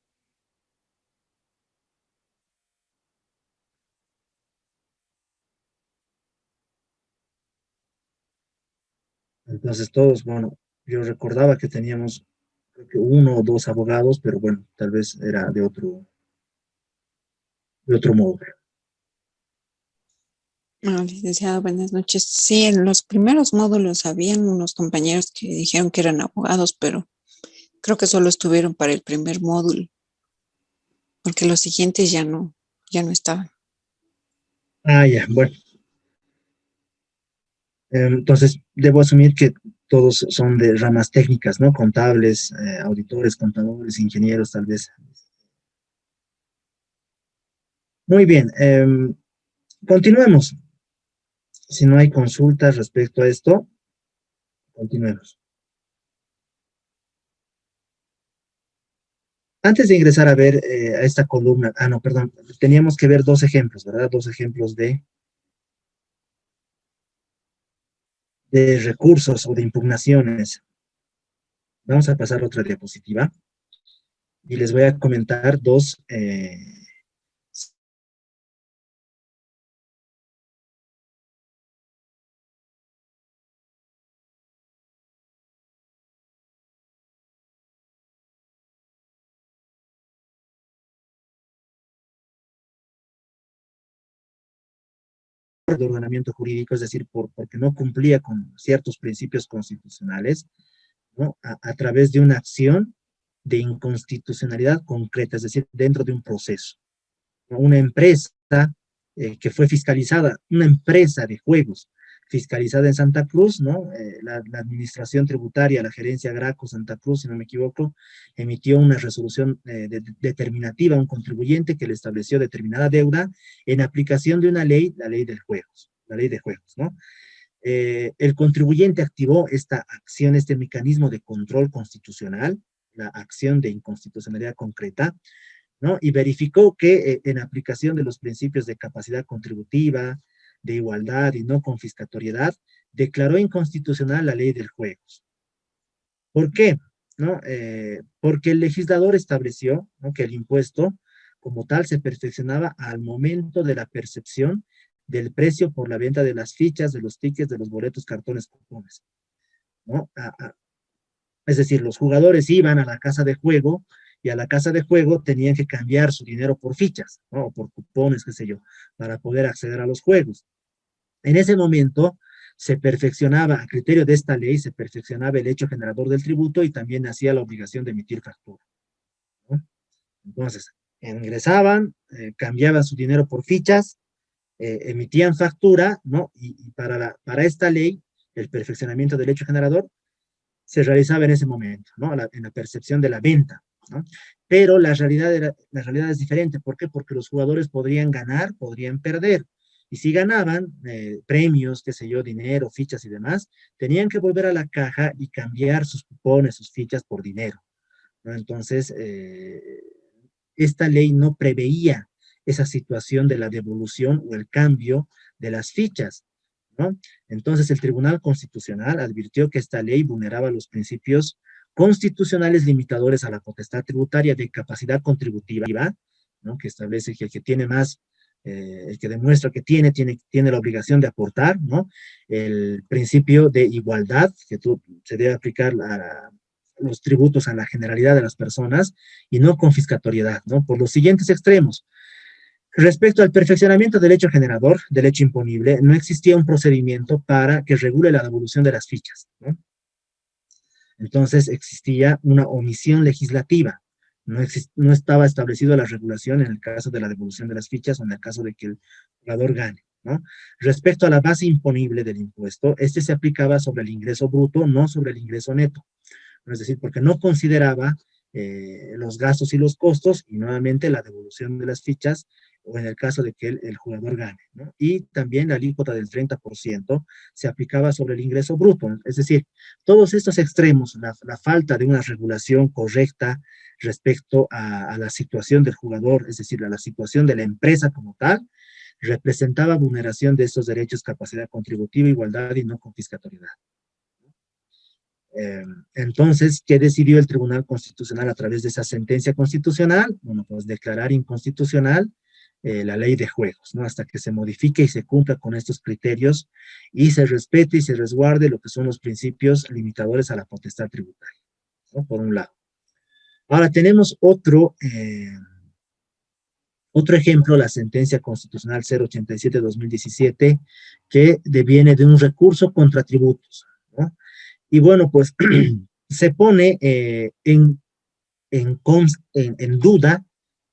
Entonces todos, bueno, yo recordaba que teníamos creo que uno o dos abogados, pero bueno, tal vez era de otro modo. Licenciada, buenas noches. Sí, en los primeros módulos habían unos compañeros que dijeron que eran abogados, pero creo que solo estuvieron para el primer módulo, porque los siguientes ya no estaban. Ah, ya, bueno. Entonces, debo asumir que todos son de ramas técnicas, ¿no? Contables, auditores, contadores, ingenieros, tal vez. Muy bien, continuemos. Si no hay consultas respecto a esto, continuemos. Antes de ingresar a ver a esta columna, no, perdón, teníamos que ver dos ejemplos, ¿verdad? Dos ejemplos de recursos o de impugnaciones. Vamos a pasar a otra diapositiva y les voy a comentar dos de ordenamiento jurídico, es decir, porque no cumplía con ciertos principios constitucionales, ¿no? A través de una acción de inconstitucionalidad concreta, es decir, dentro de un proceso. Una empresa que fue fiscalizada, una empresa de juegos fiscalizada en Santa Cruz, ¿no? La administración tributaria, la gerencia Graco Santa Cruz, si no me equivoco, emitió una resolución determinativa a un contribuyente que le estableció determinada deuda en aplicación de una ley, la ley la ley de juegos, ¿no? El contribuyente activó esta acción, este mecanismo de control constitucional, la acción de inconstitucionalidad concreta, ¿no? Y verificó que en aplicación de los principios de capacidad contributiva, de igualdad y no confiscatoriedad, declaró inconstitucional la ley del juego. ¿Por qué? ¿No? Porque el legislador estableció, ¿no?, que el impuesto como tal se perfeccionaba al momento de la percepción del precio por la venta de las fichas, de los tickets, de los boletos, cartones, cupones, ¿no? Es decir, los jugadores iban a la casa de juego y a la casa de juego tenían que cambiar su dinero por fichas, ¿no? O por cupones, qué sé yo, para poder acceder a los juegos. En ese momento se perfeccionaba, a criterio de esta ley, se perfeccionaba el hecho generador del tributo y también hacía la obligación de emitir factura, ¿no? Entonces, ingresaban, cambiaban su dinero por fichas, emitían factura, ¿no? Y para esta ley, el perfeccionamiento del hecho generador se realizaba en ese momento, ¿no? En la percepción de la venta, ¿no? Pero la realidad es diferente. ¿Por qué? Porque los jugadores podrían ganar, podrían perder. Y si ganaban premios, qué sé yo, dinero, fichas y demás, tenían que volver a la caja y cambiar sus cupones, sus fichas por dinero, ¿no? Entonces, esta ley no preveía esa situación de la devolución o el cambio de las fichas, ¿no? Entonces, el Tribunal Constitucional advirtió que esta ley vulneraba los principios constitucionales limitadores a la potestad tributaria de capacidad contributiva, ¿no?, que establece que el que tiene más, el que demuestra que tiene la obligación de aportar, ¿no? El principio de igualdad, que se debe aplicar a los tributos a la generalidad de las personas, y no confiscatoriedad, ¿no? Por los siguientes extremos. Respecto al perfeccionamiento del hecho generador, del hecho imponible, no existía un procedimiento para que regule la devolución de las fichas, ¿no? Entonces existía una omisión legislativa. No estaba establecido la regulación en el caso de la devolución de las fichas o en el caso de que el jugador gane, ¿no? Respecto a la base imponible del impuesto, este se aplicaba sobre el ingreso bruto, no sobre el ingreso neto. Es decir, porque no consideraba los gastos y los costos, y nuevamente la devolución de las fichas, o en el caso de que el jugador gane, ¿no? Y también la alícuota del 30% se aplicaba sobre el ingreso bruto. Es decir, todos estos extremos, la falta de una regulación correcta respecto a la situación del jugador, es decir, a la situación de la empresa como tal, representaba vulneración de estos derechos, capacidad contributiva, igualdad y no confiscatoriedad. Entonces, ¿qué decidió el Tribunal Constitucional a través de esa sentencia constitucional? Bueno, pues declarar inconstitucional la ley de juegos, ¿no? Hasta que se modifique y se cumpla con estos criterios y se respete y se resguarde lo que son los principios limitadores a la potestad tributaria, ¿no? Por un lado. Ahora tenemos otro ejemplo, la sentencia constitucional 087-2017, que deviene de un recurso contra tributos, ¿no? Y bueno, pues se pone en duda,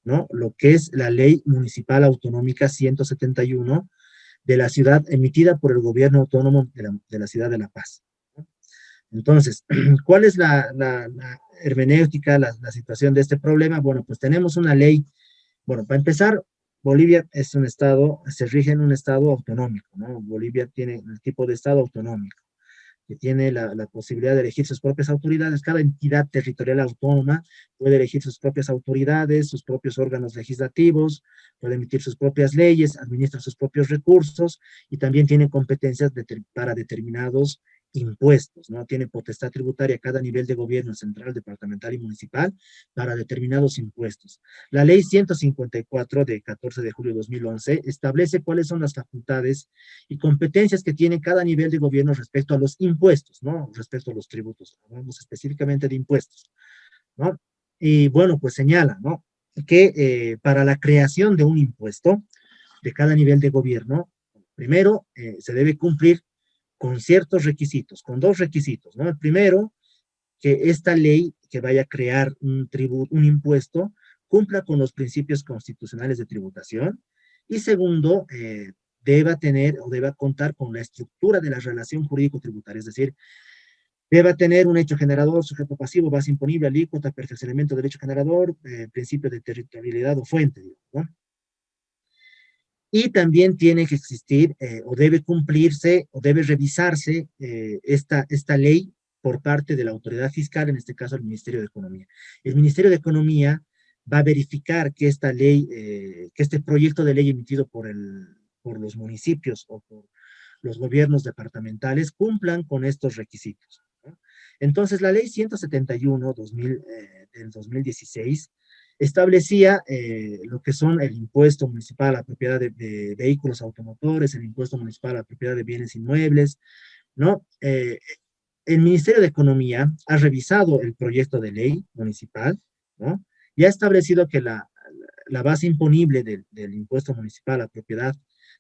¿no? Lo que es la ley municipal autonómica 171 de la ciudad, emitida por el gobierno autónomo de la ciudad de La Paz, ¿no? Entonces, ¿cuál es la hermenéutica, la situación de este problema? Bueno, pues tenemos una ley. Bueno, para empezar, Bolivia es un estado, se rige en un estado autonómico, ¿no? Bolivia tiene el tipo de estado autonómico, que tiene la posibilidad de elegir sus propias autoridades. Cada entidad territorial autónoma puede elegir sus propias autoridades, sus propios órganos legislativos, puede emitir sus propias leyes, administra sus propios recursos y también tiene competencias para determinados impuestos, ¿no? Tiene potestad tributaria a cada nivel de gobierno central, departamental y municipal para determinados impuestos. La ley 154 de 14 de julio de 2011 establece cuáles son las facultades y competencias que tiene cada nivel de gobierno respecto a los impuestos, ¿no? Respecto a los tributos, hablamos específicamente de impuestos, ¿no? Y bueno, pues señala, ¿no? Que para la creación de un impuesto de cada nivel de gobierno, primero se debe cumplir con ciertos requisitos, con dos requisitos, ¿no? El primero, que esta ley que vaya a crear un tributo, un impuesto, cumpla con los principios constitucionales de tributación. Y segundo, deba tener o deba contar con la estructura de la relación jurídico-tributaria, es decir, deba tener un hecho generador, sujeto pasivo, base imponible, alícuota, perfeccionamiento del hecho generador, principio de territorialidad o fuente, ¿no? Y también tiene que existir o debe cumplirse o debe revisarse esta ley por parte de la autoridad fiscal, en este caso el Ministerio de Economía. El Ministerio de Economía va a verificar que esta ley, que este proyecto de ley emitido por los municipios o por los gobiernos departamentales cumplan con estos requisitos, ¿no? Entonces, la ley 171 del 2016 establecía lo que son el impuesto municipal a la propiedad de vehículos automotores, el impuesto municipal a la propiedad de bienes inmuebles, ¿no? El Ministerio de Economía ha revisado el proyecto de ley municipal, ¿no? Y ha establecido que la base imponible del impuesto municipal a la propiedad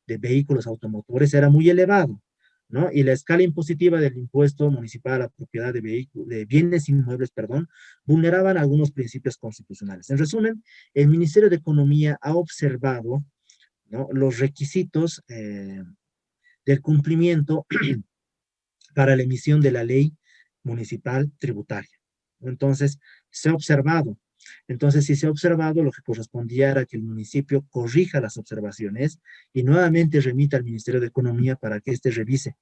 de vehículos automotores era muy elevado, ¿no? Y la escala impositiva del impuesto municipal a la propiedad de bienes inmuebles, perdón, vulneraban algunos principios constitucionales. En resumen, el Ministerio de Economía ha observado, ¿no?, los requisitos del cumplimiento para la emisión de la ley municipal tributaria. Entonces, se ha observado. Entonces, si se ha observado, lo que correspondía era que el municipio corrija las observaciones y nuevamente remita al Ministerio de Economía para que éste revise,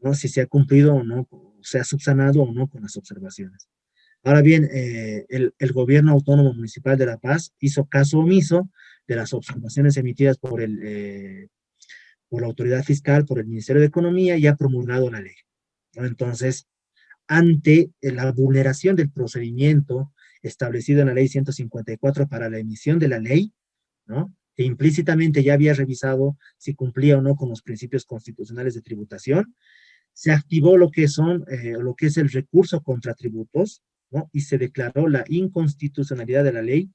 ¿no?, si se ha cumplido o no, se ha subsanado o no con las observaciones. Ahora bien, el gobierno autónomo municipal de La Paz hizo caso omiso de las observaciones emitidas por la autoridad fiscal, por el Ministerio de Economía, y ha promulgado la ley, ¿no? Entonces, ante la vulneración del procedimiento establecido en la ley 154 para la emisión de la ley, ¿no?, que implícitamente ya había revisado si cumplía o no con los principios constitucionales de tributación, se activó lo que es el recurso contra tributos, ¿no?, y se declaró la inconstitucionalidad de la ley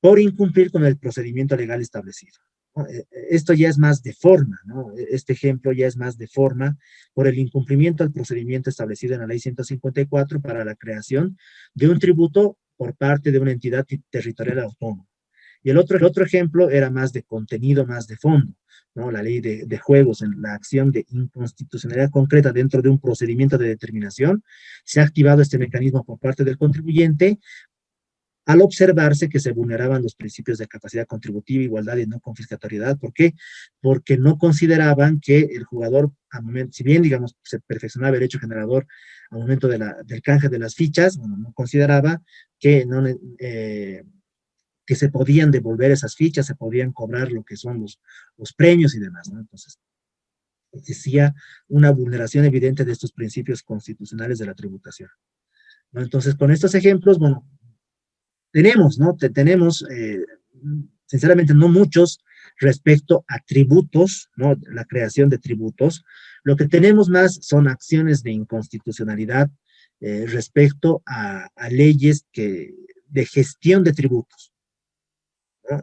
por incumplir con el procedimiento legal establecido, ¿no? Esto ya es más de forma, ¿no? Este ejemplo ya es más de forma por el incumplimiento al procedimiento establecido en la ley 154 para la creación de un tributo por parte de una entidad territorial autónoma. Y el otro ejemplo era más de contenido, más de fondo, ¿no? La ley de juegos, en la acción de inconstitucionalidad concreta dentro de un procedimiento de determinación, se ha activado este mecanismo por parte del contribuyente al observarse que se vulneraban los principios de capacidad contributiva, igualdad y no confiscatoriedad. ¿Por qué? Porque no consideraban que el jugador, si bien, digamos, se perfeccionaba el hecho generador al momento del canje de las fichas, bueno, no consideraba que, que se podían devolver esas fichas, se podían cobrar lo que son los premios y demás, ¿no? Entonces, existía una vulneración evidente de estos principios constitucionales de la tributación, ¿no? Entonces, con estos ejemplos, bueno, tenemos, ¿no? Tenemos, sinceramente, no muchos respecto a tributos, ¿no? La creación de tributos. Lo que tenemos más son acciones de inconstitucionalidad respecto a leyes de gestión de tributos, ¿no?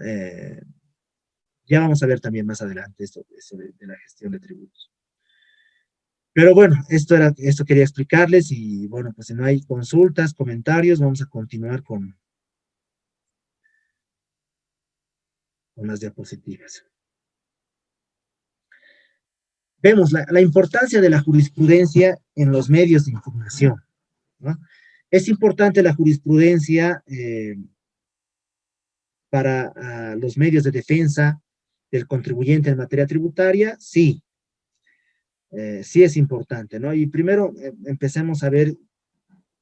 Ya vamos a ver también más adelante esto de la gestión de tributos. Pero bueno, esto quería explicarles y bueno, pues si no hay consultas, comentarios, vamos a continuar con las diapositivas. Vemos la importancia de la jurisprudencia en los medios de información, ¿no? Es importante la jurisprudencia para los medios de defensa del contribuyente en materia tributaria, sí. Sí es importante, ¿no? Y primero empecemos a ver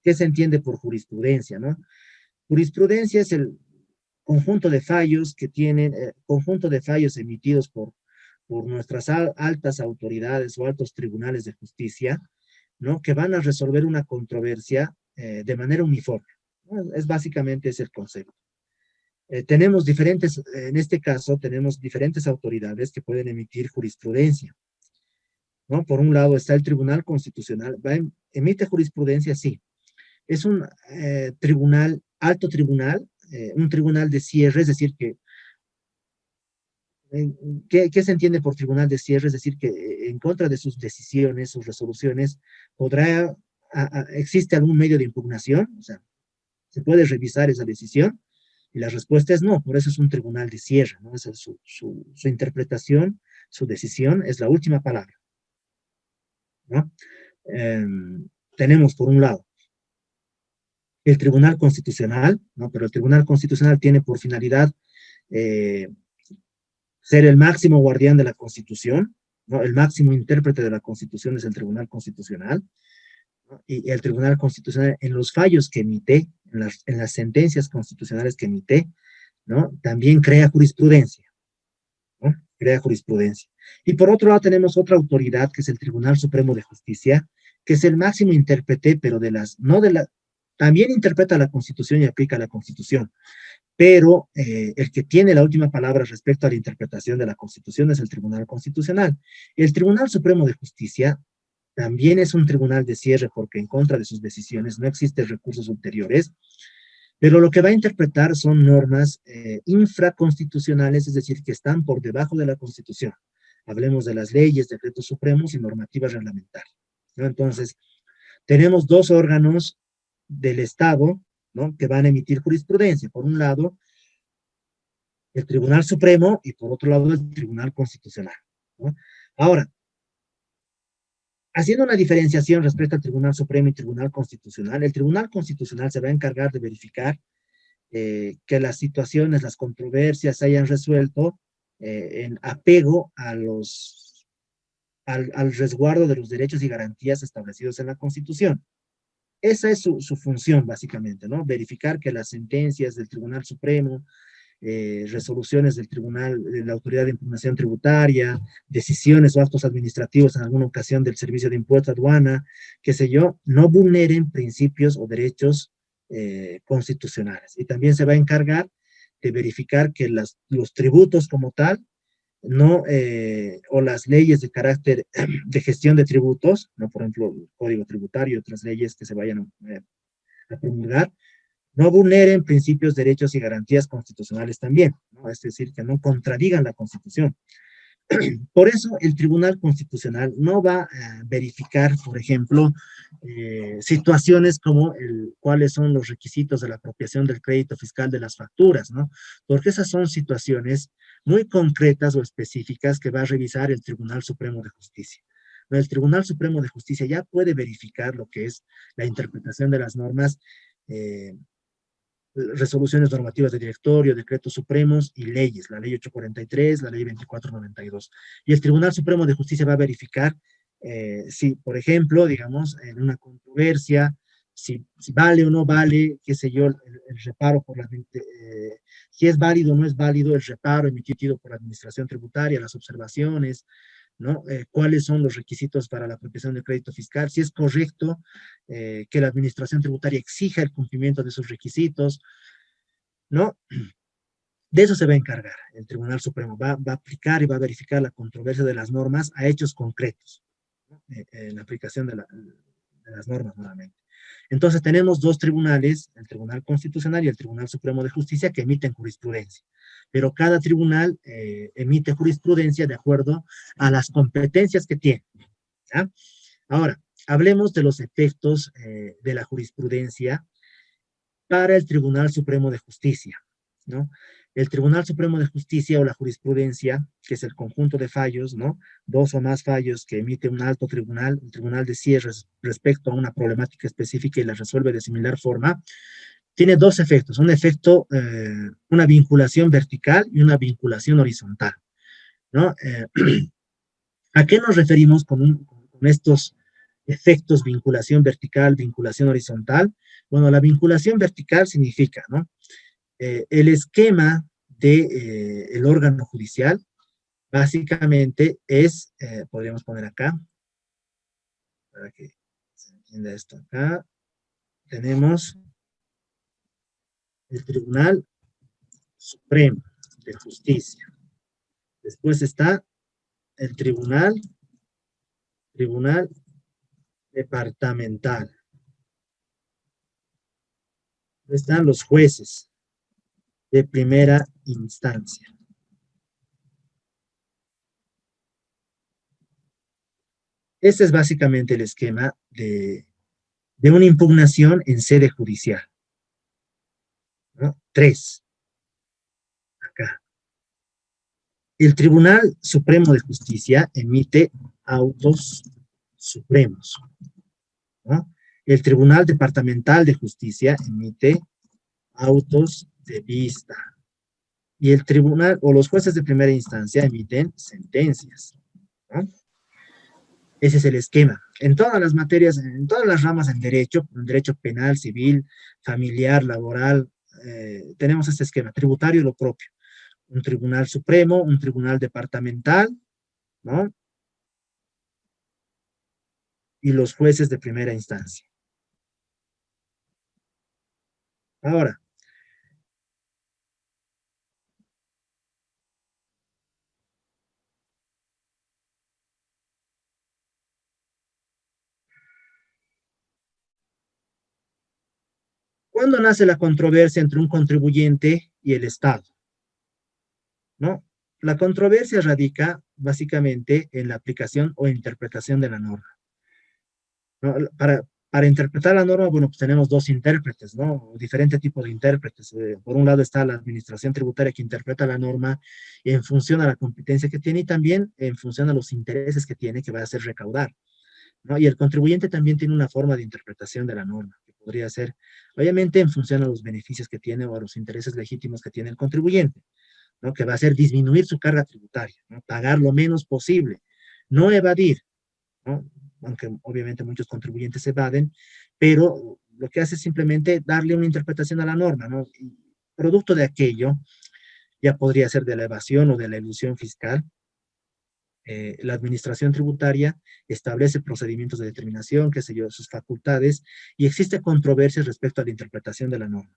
qué se entiende por jurisprudencia, ¿no? Jurisprudencia es el conjunto de fallos que tienen, conjunto de fallos emitidos por nuestras altas autoridades o altos tribunales de justicia, ¿no? Que van a resolver una controversia de manera uniforme, ¿no? Es básicamente ese el concepto. Tenemos diferentes, en este caso, tenemos diferentes autoridades que pueden emitir jurisprudencia, ¿no? Por un lado está el Tribunal Constitucional, emite jurisprudencia, sí. Es un tribunal, alto tribunal, un tribunal de cierre, es decir, que ¿qué se entiende por tribunal de cierre? Es decir, que en contra de sus decisiones, sus resoluciones, ¿existe algún medio de impugnación? O sea, ¿se puede revisar esa decisión? Y la respuesta es no, por eso es un tribunal de cierre, ¿no? Esa es su interpretación, su decisión es la última palabra, ¿no? Tenemos por un lado el Tribunal Constitucional, ¿no? Pero el Tribunal Constitucional tiene por finalidad ser el máximo guardián de la Constitución, ¿no? El máximo intérprete de la Constitución es el Tribunal Constitucional, ¿no? Y el Tribunal Constitucional en los fallos que emite, en las sentencias constitucionales que emite, ¿no? También crea jurisprudencia, ¿no? Crea jurisprudencia. Y por otro lado tenemos otra autoridad que es el Tribunal Supremo de Justicia, que es el máximo intérprete, pero también interpreta la Constitución y aplica la Constitución, pero el que tiene la última palabra respecto a la interpretación de la Constitución es el Tribunal Constitucional. El Tribunal Supremo de Justicia también es un tribunal de cierre porque en contra de sus decisiones no existen recursos ulteriores, pero lo que va a interpretar son normas infraconstitucionales, es decir, que están por debajo de la Constitución. Hablemos de las leyes, decretos supremos y normativas reglamentarias, ¿no? Entonces, tenemos dos órganos del Estado, ¿no? Que van a emitir jurisprudencia. Por un lado, el Tribunal Supremo y por otro lado, el Tribunal Constitucional, ¿no? Ahora, haciendo una diferenciación respecto al Tribunal Supremo y Tribunal Constitucional, el Tribunal Constitucional se va a encargar de verificar que las situaciones, las controversias se hayan resuelto en apego al resguardo de los derechos y garantías establecidos en la Constitución. Esa es su función, básicamente, ¿no? Verificar que las sentencias del Tribunal Supremo, resoluciones del Tribunal, de la Autoridad de Impugnación Tributaria, decisiones o actos administrativos en alguna ocasión del Servicio de Impuesto Aduana, qué sé yo, no vulneren principios o derechos constitucionales. Y también se va a encargar de verificar que los tributos como tal, no, o las leyes de carácter de gestión de tributos, no, por ejemplo, el Código Tributario y otras leyes que se vayan a promulgar, no vulneren principios, derechos y garantías constitucionales también, ¿no? Es decir, que no contradigan la Constitución. Por eso el Tribunal Constitucional no va a verificar, por ejemplo, situaciones como cuáles son los requisitos de la apropiación del crédito fiscal de las facturas, ¿no? Porque esas son situaciones muy concretas o específicas que va a revisar el Tribunal Supremo de Justicia. El Tribunal Supremo de Justicia ya puede verificar lo que es la interpretación de las normas, resoluciones normativas de directorio, decretos supremos y leyes, la ley 843, la ley 2492. Y el Tribunal Supremo de Justicia va a verificar si, por ejemplo, digamos, en una controversia, si vale o no vale, qué sé yo, el reparo por si es válido o no es válido el reparo emitido por la administración tributaria, las observaciones, ¿no? Cuáles son los requisitos para la apropiación del crédito fiscal, si es correcto que la administración tributaria exija el cumplimiento de esos requisitos, ¿no? De eso se va a encargar el Tribunal Supremo, va a aplicar y va a verificar la controversia de las normas a hechos concretos, ¿no? En la aplicación de las normas nuevamente. Entonces tenemos dos tribunales, el Tribunal Constitucional y el Tribunal Supremo de Justicia, que emiten jurisprudencia, pero cada tribunal emite jurisprudencia de acuerdo a las competencias que tiene, ¿ya? Ahora, hablemos de los efectos de la jurisprudencia para el Tribunal Supremo de Justicia, ¿no? El Tribunal Supremo de Justicia o la jurisprudencia, que es el conjunto de fallos, ¿no? Dos o más fallos que emite un alto tribunal, un tribunal de cierres respecto a una problemática específica y la resuelve de similar forma, tiene dos efectos, un efecto, una vinculación vertical y una vinculación horizontal, ¿no? ¿A qué nos referimos con estos efectos vinculación vertical, vinculación horizontal? Bueno, la vinculación vertical significa, ¿no? El esquema del órgano judicial básicamente es, podríamos poner acá, para que se entienda esto acá, tenemos el Tribunal Supremo de Justicia. Después está el Tribunal Departamental. Están los jueces de primera instancia. Este es básicamente el esquema de una impugnación en sede judicial, ¿no? 3. Acá. El Tribunal Supremo de Justicia emite autos supremos, ¿no? El Tribunal Departamental de Justicia emite autos de vista. Y el tribunal o los jueces de primera instancia emiten sentencias, ¿no? Ese es el esquema. En todas las materias, en todas las ramas del derecho, en derecho penal, civil, familiar, laboral, tenemos este esquema. Tributario, lo propio. Un tribunal supremo, un tribunal departamental, ¿no? Y los jueces de primera instancia. Ahora, ¿cuándo nace la controversia entre un contribuyente y el Estado? ¿No? La controversia radica básicamente en la aplicación o interpretación de la norma, ¿no? Para interpretar la norma, bueno, pues tenemos dos intérpretes, ¿no? Diferente tipo de intérpretes. Por un lado está la administración tributaria que interpreta la norma en función a la competencia que tiene y también en función a los intereses que tiene que va a hacer recaudar, ¿no? Y el contribuyente también tiene una forma de interpretación de la norma, que podría ser, obviamente, en función a los beneficios que tiene o a los intereses legítimos que tiene el contribuyente, ¿no? Que va a ser disminuir su carga tributaria, ¿no? Pagar lo menos posible, no evadir, ¿no? Aunque obviamente muchos contribuyentes evaden, pero lo que hace es simplemente darle una interpretación a la norma, ¿no? Y producto de aquello, ya podría ser de la evasión o de la elusión fiscal, la administración tributaria establece procedimientos de determinación, qué sé yo, sus facultades, y existe controversia respecto a la interpretación de la norma.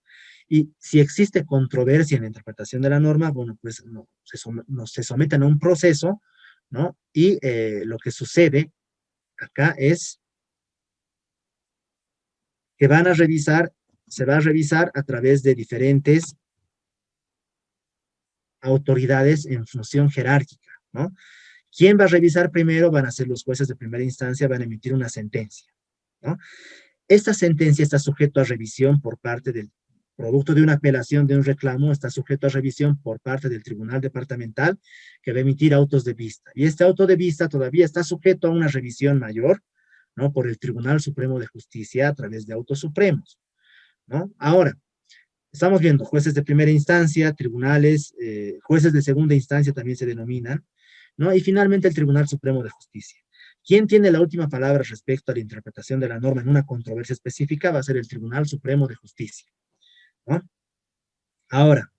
Y si existe controversia en la interpretación de la norma, bueno, pues no, se someten a un proceso, ¿no? Y lo que sucede acá es que se va a revisar a través de diferentes autoridades en función jerárquica, ¿no? ¿Quién va a revisar primero? Van a ser los jueces de primera instancia, van a emitir una sentencia, ¿no? Esta sentencia está sujeto a revisión por parte del producto de una apelación de un reclamo, está sujeto a revisión por parte del tribunal departamental que va a emitir autos de vista. Y este auto de vista todavía está sujeto a una revisión mayor, ¿no? Por el Tribunal Supremo de Justicia a través de autos supremos, ¿no? Ahora, estamos viendo jueces de primera instancia, tribunales, jueces de segunda instancia también se denominan, ¿no? Y finalmente el Tribunal Supremo de Justicia. ¿Quién tiene la última palabra respecto a la interpretación de la norma en una controversia específica? Va a ser el Tribunal Supremo de Justicia, ¿no? Ahora,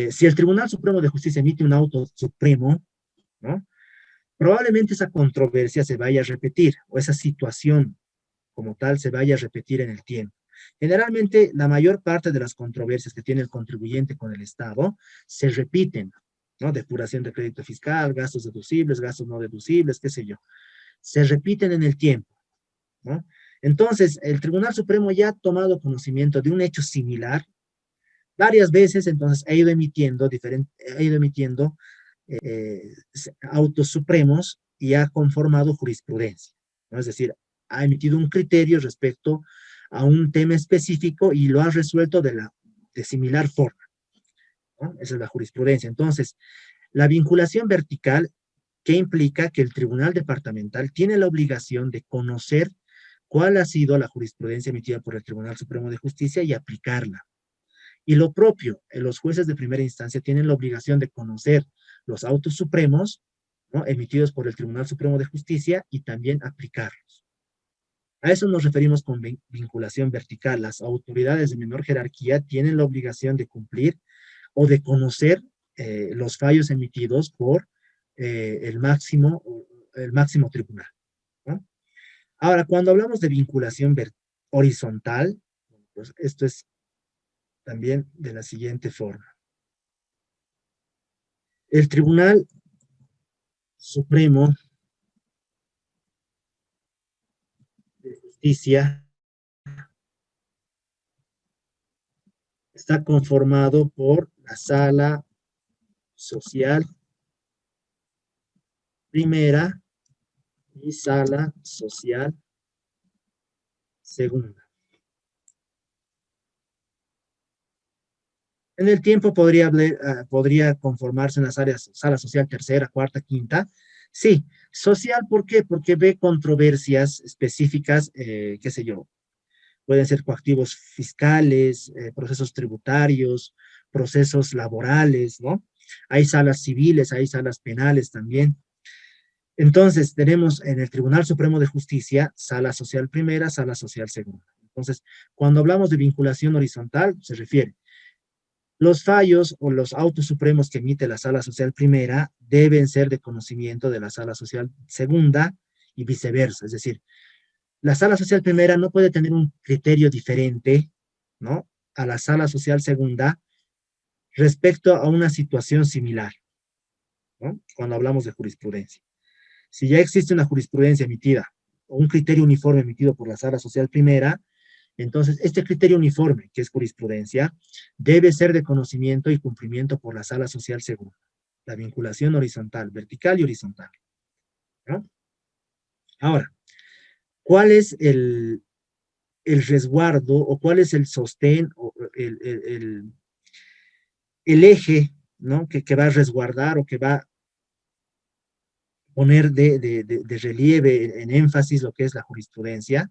si el Tribunal Supremo de Justicia emite un auto supremo, ¿no? probablemente esa controversia se vaya a repetir, o esa situación como tal se vaya a repetir en el tiempo. Generalmente, la mayor parte de las controversias que tiene el contribuyente con el Estado se repiten, ¿no? Depuración de crédito fiscal, gastos deducibles, gastos no deducibles, qué sé yo. Se repiten en el tiempo, ¿no? Entonces, el Tribunal Supremo ya ha tomado conocimiento de un hecho similar varias veces, entonces ha ido emitiendo, autos supremos y ha conformado jurisprudencia, ¿no? Es decir, ha emitido un criterio respecto a un tema específico y lo ha resuelto de similar forma, ¿no? Esa es la jurisprudencia. Entonces, la vinculación vertical, que implica que el tribunal departamental tiene la obligación de conocer cuál ha sido la jurisprudencia emitida por el Tribunal Supremo de Justicia y aplicarla. Y lo propio, los jueces de primera instancia tienen la obligación de conocer los autos supremos, ¿no?, emitidos por el Tribunal Supremo de Justicia y también aplicarlos. A eso nos referimos con vinculación vertical. Las autoridades de menor jerarquía tienen la obligación de cumplir o de conocer los fallos emitidos por el máximo tribunal, ¿no? Ahora, cuando hablamos de vinculación horizontal, pues esto es también de la siguiente forma. El Tribunal Supremo de Justicia está conformado por la Sala Social Primera y Sala Social Segunda. En el tiempo podría conformarse en las áreas, sala social tercera, cuarta, quinta. Sí, social, ¿por qué? Porque ve controversias específicas, qué sé yo, pueden ser coactivos fiscales, procesos tributarios, procesos laborales, ¿no? Hay salas civiles, hay salas penales también. Entonces, tenemos en el Tribunal Supremo de Justicia, sala social primera, sala social segunda. Entonces, cuando hablamos de vinculación horizontal, se refiere los fallos o los autos supremos que emite la sala social primera deben ser de conocimiento de la sala social segunda y viceversa. Es decir, la sala social primera no puede tener un criterio diferente, ¿no?, a la sala social segunda respecto a una situación similar, ¿no?, cuando hablamos de jurisprudencia. Si ya existe una jurisprudencia emitida o un criterio uniforme emitido por la sala social primera, entonces este criterio uniforme, que es jurisprudencia, debe ser de conocimiento y cumplimiento por la sala social segunda. La vinculación horizontal, vertical y horizontal, ¿no? Ahora, ¿cuál es el resguardo o cuál es el sostén o el eje, ¿no?, que va a resguardar o que va a poner de relieve, en énfasis, lo que es la jurisprudencia,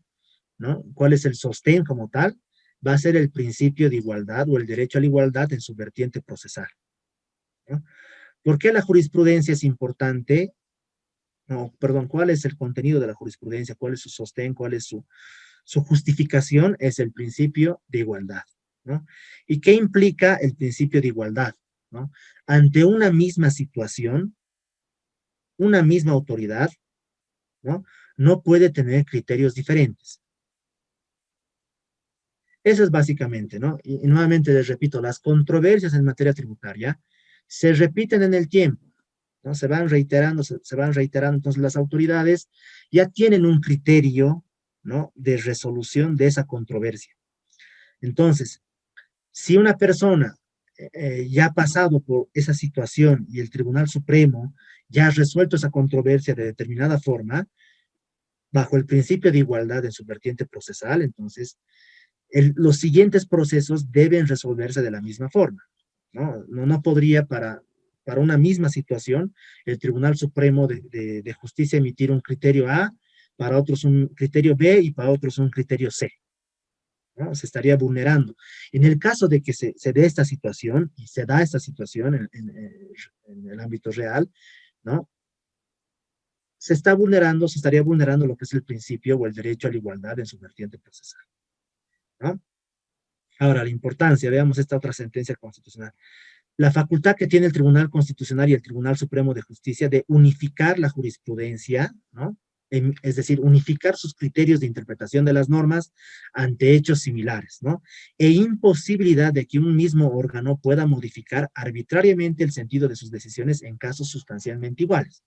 ¿no? ¿Cuál es el sostén como tal? Va a ser el principio de igualdad o el derecho a la igualdad en su vertiente procesal, ¿no? ¿Por qué la jurisprudencia es importante? No, perdón, ¿cuál es el contenido de la jurisprudencia? ¿Cuál es su sostén? ¿Cuál es su justificación? Es el principio de igualdad, ¿no? ¿Y qué implica el principio de igualdad, ¿no? Ante una misma situación, una misma autoridad, ¿no?, no puede tener criterios diferentes. Eso es básicamente, ¿no? Y nuevamente les repito, las controversias en materia tributaria se repiten en el tiempo, ¿no? Se van reiterando, se van reiterando. Entonces las autoridades ya tienen un criterio, ¿no?, de resolución de esa controversia. Entonces, si una persona ya ha pasado por esa situación y el Tribunal Supremo ya ha resuelto esa controversia de determinada forma, bajo el principio de igualdad en su vertiente procesal, entonces los siguientes procesos deben resolverse de la misma forma, ¿no? No podría para una misma situación el Tribunal Supremo de Justicia emitir un criterio A, para otros un criterio B y para otros un criterio C, ¿no? Se estaría vulnerando. En el caso de que se dé esta situación, y se da esta situación en el ámbito real, ¿no?, se estaría vulnerando lo que es el principio o el derecho a la igualdad en su vertiente procesal, ¿no? Ahora, la importancia, veamos esta otra sentencia constitucional. La facultad que tiene el Tribunal Constitucional y el Tribunal Supremo de Justicia de unificar la jurisprudencia, ¿no? Es decir, unificar sus criterios de interpretación de las normas ante hechos similares, ¿no? E imposibilidad de que un mismo órgano pueda modificar arbitrariamente el sentido de sus decisiones en casos sustancialmente iguales.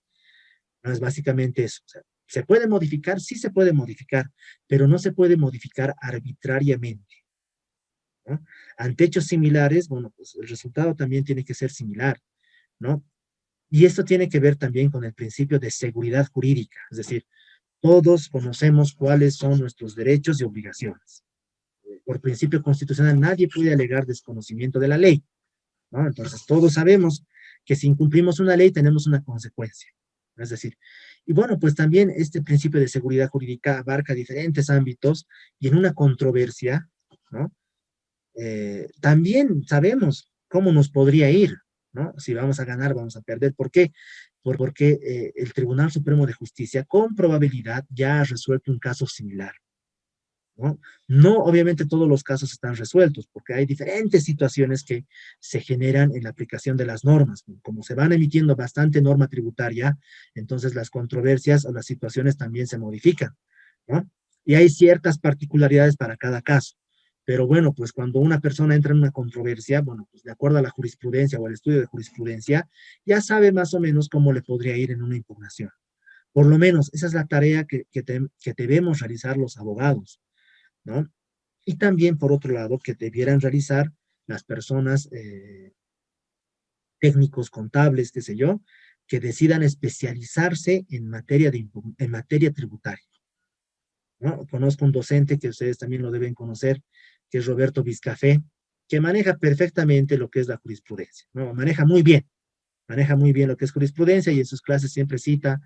No es básicamente eso. O sea, ¿se puede modificar? Sí se puede modificar, pero no se puede modificar arbitrariamente, ¿no? Ante hechos similares, bueno, pues el resultado también tiene que ser similar, ¿no? Y esto tiene que ver también con el principio de seguridad jurídica, es decir, todos conocemos cuáles son nuestros derechos y obligaciones. Por principio constitucional, nadie puede alegar desconocimiento de la ley, ¿no? Entonces, todos sabemos que si incumplimos una ley tenemos una consecuencia. Es decir, y bueno, pues también este principio de seguridad jurídica abarca diferentes ámbitos y en una controversia, ¿no? También sabemos cómo nos podría ir, ¿no? Si vamos a ganar, vamos a perder. ¿Por qué? Porque el Tribunal Supremo de Justicia con probabilidad ya ha resuelto un caso similar, ¿no? No, obviamente todos los casos están resueltos, porque hay diferentes situaciones que se generan en la aplicación de las normas. Como se van emitiendo bastante norma tributaria, entonces las controversias o las situaciones también se modifican, ¿no? Y hay ciertas particularidades para cada caso. Pero bueno, pues cuando una persona entra en una controversia, bueno, pues de acuerdo a la jurisprudencia o al estudio de jurisprudencia, ya sabe más o menos cómo le podría ir en una impugnación. Por lo menos, esa es la tarea que debemos realizar los abogados, ¿no? Y también, por otro lado, que debieran realizar las personas técnicos, contables, qué sé yo, que decidan especializarse en materia tributaria, ¿no? Conozco un docente que ustedes también lo deben conocer, que es Roberto Vizcafé, que maneja perfectamente lo que es la jurisprudencia, ¿no? Maneja muy bien lo que es jurisprudencia y en sus clases siempre cita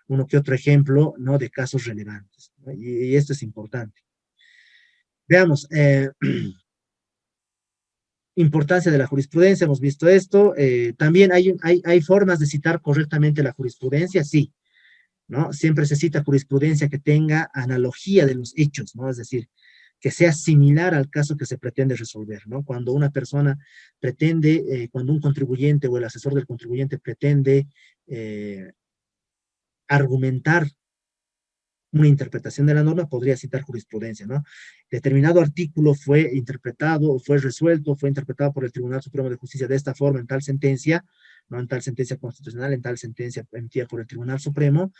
uno que otro ejemplo, ¿no? De casos relevantes, ¿no? Y esto es importante. Veamos, importancia de la jurisprudencia, hemos visto esto. También hay formas de citar correctamente la jurisprudencia, sí, ¿no? Siempre se cita jurisprudencia que tenga analogía de los hechos, ¿no? Es decir, que sea similar al caso que se pretende resolver, ¿no? Cuando una persona pretende, cuando un contribuyente o el asesor del contribuyente pretende argumentar una interpretación de la norma, podría citar jurisprudencia, ¿no? Determinado artículo fue interpretado, fue resuelto, fue interpretado por el Tribunal Supremo de Justicia de esta forma en tal sentencia, no en tal sentencia constitucional, en tal sentencia emitida por el Tribunal Supremo.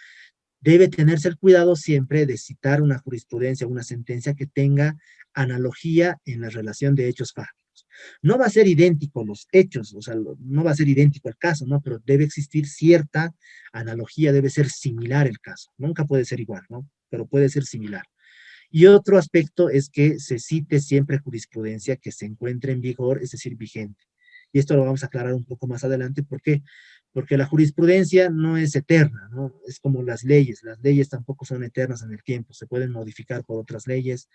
Debe tenerse el cuidado siempre de citar una jurisprudencia, una sentencia que tenga analogía en la relación de hechos fácticos. No va a ser idéntico los hechos, o sea, no va a ser idéntico el caso, ¿no? Pero debe existir cierta analogía, debe ser similar el caso. Nunca puede ser igual, ¿no? Pero puede ser similar. Y otro aspecto es que se cite siempre jurisprudencia que se encuentre en vigor, es decir, vigente. Y esto lo vamos a aclarar un poco más adelante. ¿Por qué? Porque la jurisprudencia no es eterna, ¿no? Es como las leyes tampoco son eternas en el tiempo, se pueden modificar por otras leyes,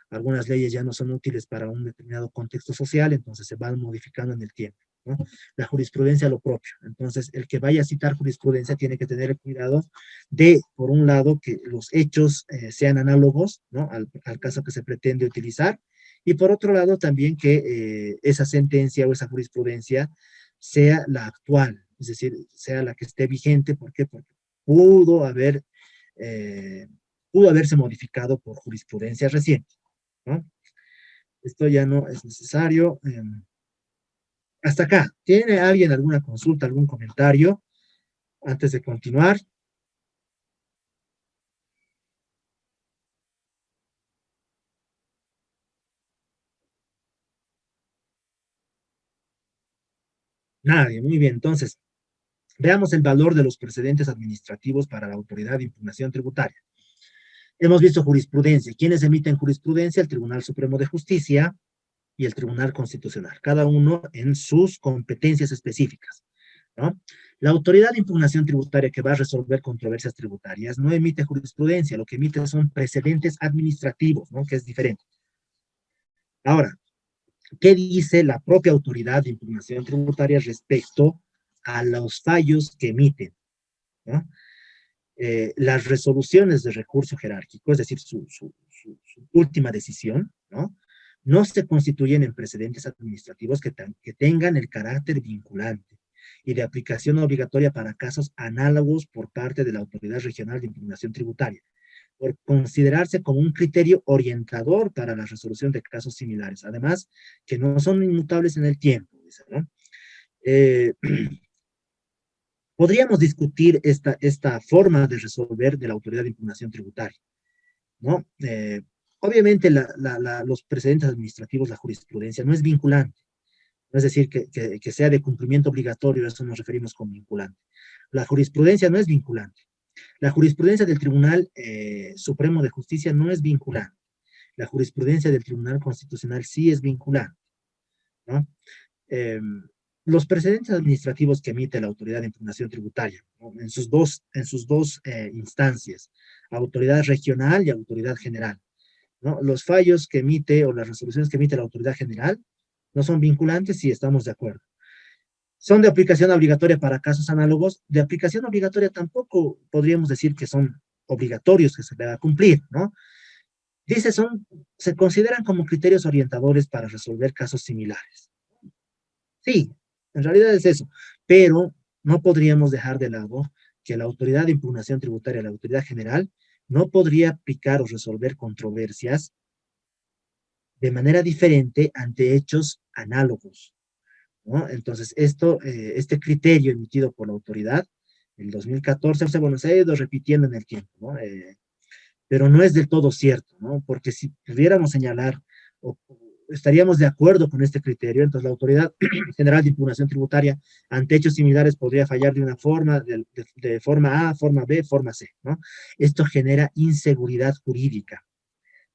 algunas leyes ya no son útiles para un determinado contexto social, entonces se van modificando en el tiempo, ¿no? La jurisprudencia lo propio, entonces el que vaya a citar jurisprudencia tiene que tener el cuidado de, por un lado, que los hechos sean análogos, ¿no? Al caso que se pretende utilizar, y por otro lado también que esa sentencia o esa jurisprudencia sea la actual, es decir, sea la que esté vigente. ¿Por qué? Porque pudo haber, pudo haberse modificado por jurisprudencia reciente, ¿no? Esto ya no es necesario. Hasta acá. ¿Tiene alguien alguna consulta, algún comentario antes de continuar? Nadie. Muy bien. Entonces, veamos el valor de los precedentes administrativos para la autoridad de impugnación tributaria. Hemos visto jurisprudencia. ¿Quiénes emiten jurisprudencia? El Tribunal Supremo de Justicia y el Tribunal Constitucional, cada uno en sus competencias específicas, ¿no? La autoridad de impugnación tributaria que va a resolver controversias tributarias no emite jurisprudencia, lo que emite son precedentes administrativos, ¿no? Que es diferente. Ahora, ¿qué dice la propia autoridad de impugnación tributaria respecto a los fallos que emiten, ¿no? Las resoluciones de recurso jerárquico, es decir, su última decisión, ¿no? no se constituyen en precedentes administrativos que tengan el carácter vinculante y de aplicación obligatoria para casos análogos por parte de la Autoridad Regional de Impugnación Tributaria, por considerarse como un criterio orientador para la resolución de casos similares. Además, que no son inmutables en el tiempo, dice, ¿no? Eh, podríamos discutir esta forma de resolver de la Autoridad de Impugnación Tributaria, ¿no? Obviamente los precedentes administrativos, la jurisprudencia, no es vinculante. No es decir, que sea de cumplimiento obligatorio, a eso nos referimos con vinculante. La jurisprudencia no es vinculante. La jurisprudencia del Tribunal Supremo de Justicia no es vinculante. La jurisprudencia del Tribunal Constitucional sí es vinculante, ¿no? Los precedentes administrativos que emite la Autoridad de Impugnación Tributaria, ¿no? en sus dos instancias, autoridad regional y autoridad general, ¿no? Los fallos que emite o las resoluciones que emite la autoridad general no son vinculantes si estamos de acuerdo. Son de aplicación obligatoria para casos análogos. De aplicación obligatoria tampoco podríamos decir que son obligatorios que se deba cumplir, ¿no? Dice, se consideran como criterios orientadores para resolver casos similares. Sí, en realidad es eso, pero no podríamos dejar de lado que la autoridad de impugnación tributaria, la autoridad general, no podría aplicar o resolver controversias de manera diferente ante hechos análogos, ¿no? Entonces, este criterio emitido por la autoridad, en 2014, o sea, bueno, se ha ido repitiendo en el tiempo, ¿no? Pero no es del todo cierto, ¿no? Porque si pudiéramos señalar, o estaríamos de acuerdo con este criterio, entonces la Autoridad General de Impugnación Tributaria, ante hechos similares, podría fallar de una forma, de forma A, forma B, forma C, ¿no? Esto genera inseguridad jurídica,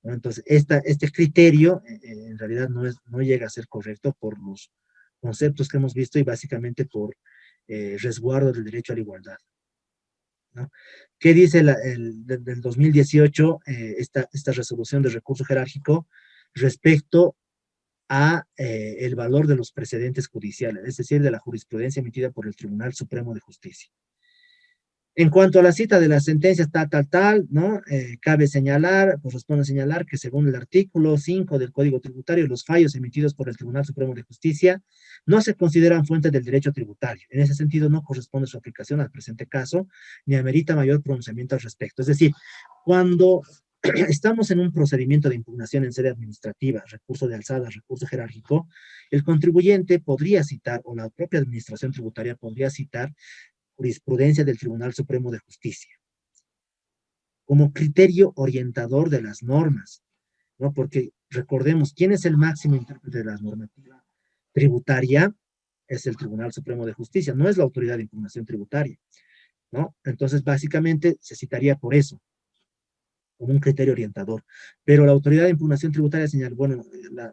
¿no? Entonces, este criterio en realidad no llega a ser correcto por los conceptos que hemos visto y básicamente por resguardo del derecho a la igualdad, ¿no? ¿Qué dice del 2018 esta resolución de recurso jerárquico respecto a el valor de los precedentes judiciales, es decir, de la jurisprudencia emitida por el Tribunal Supremo de Justicia? En cuanto a la cita de las sentencias tal, ¿no? Cabe señalar, corresponde señalar que según el artículo 5 del Código Tributario, los fallos emitidos por el Tribunal Supremo de Justicia no se consideran fuente del derecho tributario. En ese sentido, no corresponde su aplicación al presente caso, ni amerita mayor pronunciamiento al respecto. Es decir, cuando estamos en un procedimiento de impugnación en sede administrativa, recurso de alzada, recurso jerárquico, el contribuyente podría citar, o la propia administración tributaria podría citar, jurisprudencia del Tribunal Supremo de Justicia como criterio orientador de las normas, ¿no? Porque recordemos, ¿quién es el máximo intérprete de la normativa tributaria? Es el Tribunal Supremo de Justicia, no es la Autoridad de Impugnación Tributaria, ¿no? Entonces, básicamente, se citaría por eso, como un criterio orientador. Pero la Autoridad de Impugnación Tributaria señala, bueno,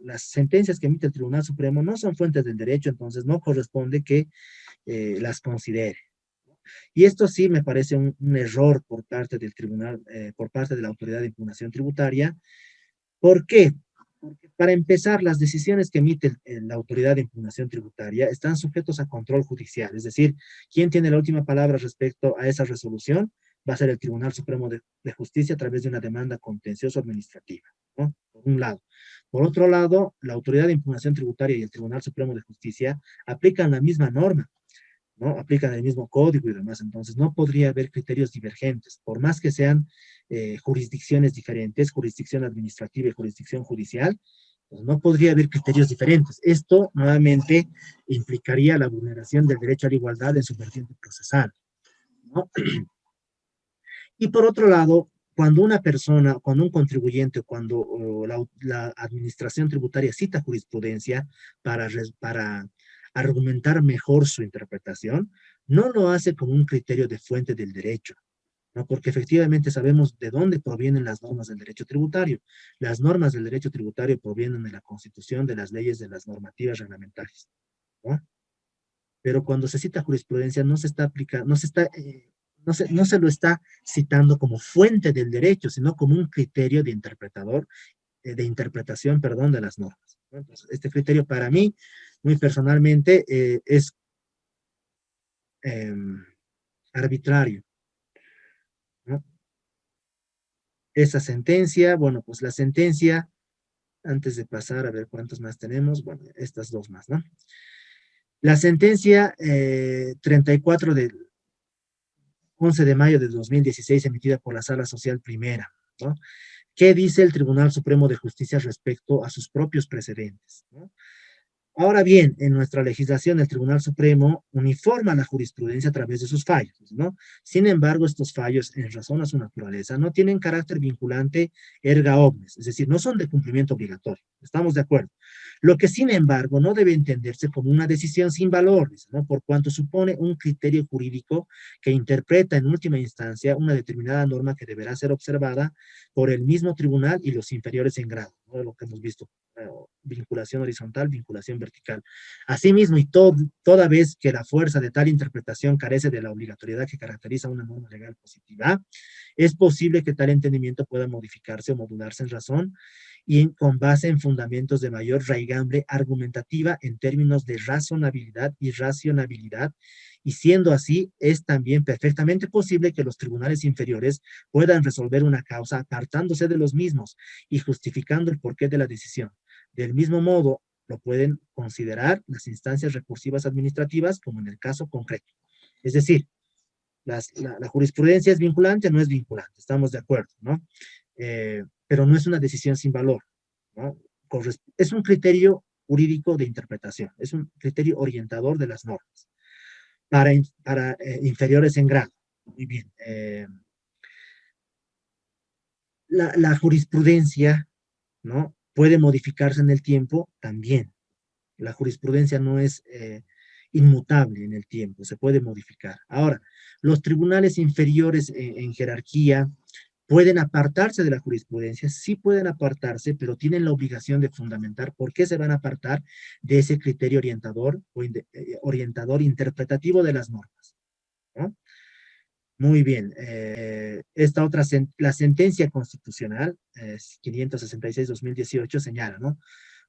las sentencias que emite el Tribunal Supremo no son fuentes del derecho, entonces no corresponde que las considere. Y esto sí me parece un error por parte del tribunal, por parte de la Autoridad de Impugnación Tributaria. ¿Por qué? Porque para empezar, las decisiones que emite la Autoridad de Impugnación Tributaria están sujetos a control judicial, es decir, ¿quién tiene la última palabra respecto a esa resolución? Va a ser el Tribunal Supremo de Justicia a través de una demanda contencioso administrativa, ¿no? Por un lado. Por otro lado, la Autoridad de Impugnación Tributaria y el Tribunal Supremo de Justicia aplican la misma norma, ¿no? Aplican el mismo código y demás, entonces no podría haber criterios divergentes, por más que sean jurisdicciones diferentes, jurisdicción administrativa y jurisdicción judicial, pues no podría haber criterios diferentes. Esto nuevamente implicaría la vulneración del derecho a la igualdad en su vertiente procesal, ¿no? Y por otro lado, cuando una persona, cuando un contribuyente, cuando la administración tributaria cita jurisprudencia para argumentar mejor su interpretación, no lo hace como un criterio de fuente del derecho, ¿no? Porque efectivamente sabemos de dónde provienen las normas del derecho tributario. Las normas del derecho tributario provienen de la Constitución, de las leyes, de las normativas reglamentarias, ¿no? Pero cuando se cita jurisprudencia no se está aplicando, no se lo está citando como fuente del derecho, sino como un criterio de interpretación, perdón, de las normas, ¿no? Entonces, este criterio para mí, muy personalmente, es arbitrario, ¿no? Esa sentencia, bueno, pues la sentencia antes de pasar a ver cuántos más tenemos, bueno, estas dos más, ¿no? La sentencia 34 del 11 de mayo de 2016, emitida por la Sala Social Primera, ¿no? ¿Qué dice el Tribunal Supremo de Justicia respecto a sus propios precedentes, ¿no? Ahora bien, en nuestra legislación, el Tribunal Supremo uniforma la jurisprudencia a través de sus fallos, ¿no? Sin embargo, estos fallos, en razón a su naturaleza, no tienen carácter vinculante erga omnes, es decir, no son de cumplimiento obligatorio. Estamos de acuerdo. Lo que, sin embargo, no debe entenderse como una decisión sin valor, ¿no? Por cuanto supone un criterio jurídico que interpreta en última instancia una determinada norma que deberá ser observada por el mismo tribunal y los inferiores en grado, ¿no? Lo que hemos visto, vinculación horizontal, vinculación vertical. Asimismo, y toda vez que la fuerza de tal interpretación carece de la obligatoriedad que caracteriza una norma legal positiva, es posible que tal entendimiento pueda modificarse o modularse en razón y con base en fundamentos de mayor raigambre argumentativa en términos de razonabilidad y racionabilidad, y siendo así, es también perfectamente posible que los tribunales inferiores puedan resolver una causa apartándose de los mismos y justificando el porqué de la decisión. Del mismo modo, lo pueden considerar las instancias recursivas administrativas, como en el caso concreto. Es decir, la jurisprudencia es vinculante o no es vinculante, estamos de acuerdo, ¿no? Pero no es una decisión sin valor, ¿no? Es un criterio jurídico de interpretación, es un criterio orientador de las normas para inferiores en grado. Muy bien. La jurisprudencia, ¿no? Puede modificarse en el tiempo también. La jurisprudencia no es inmutable en el tiempo, se puede modificar. Ahora, los tribunales inferiores en jerarquía pueden apartarse de la jurisprudencia, sí pueden apartarse, pero tienen la obligación de fundamentar por qué se van a apartar de ese criterio orientador o orientador interpretativo de las normas, ¿no? Muy bien. Esta otra, la sentencia constitucional 566-2018 señala, ¿no?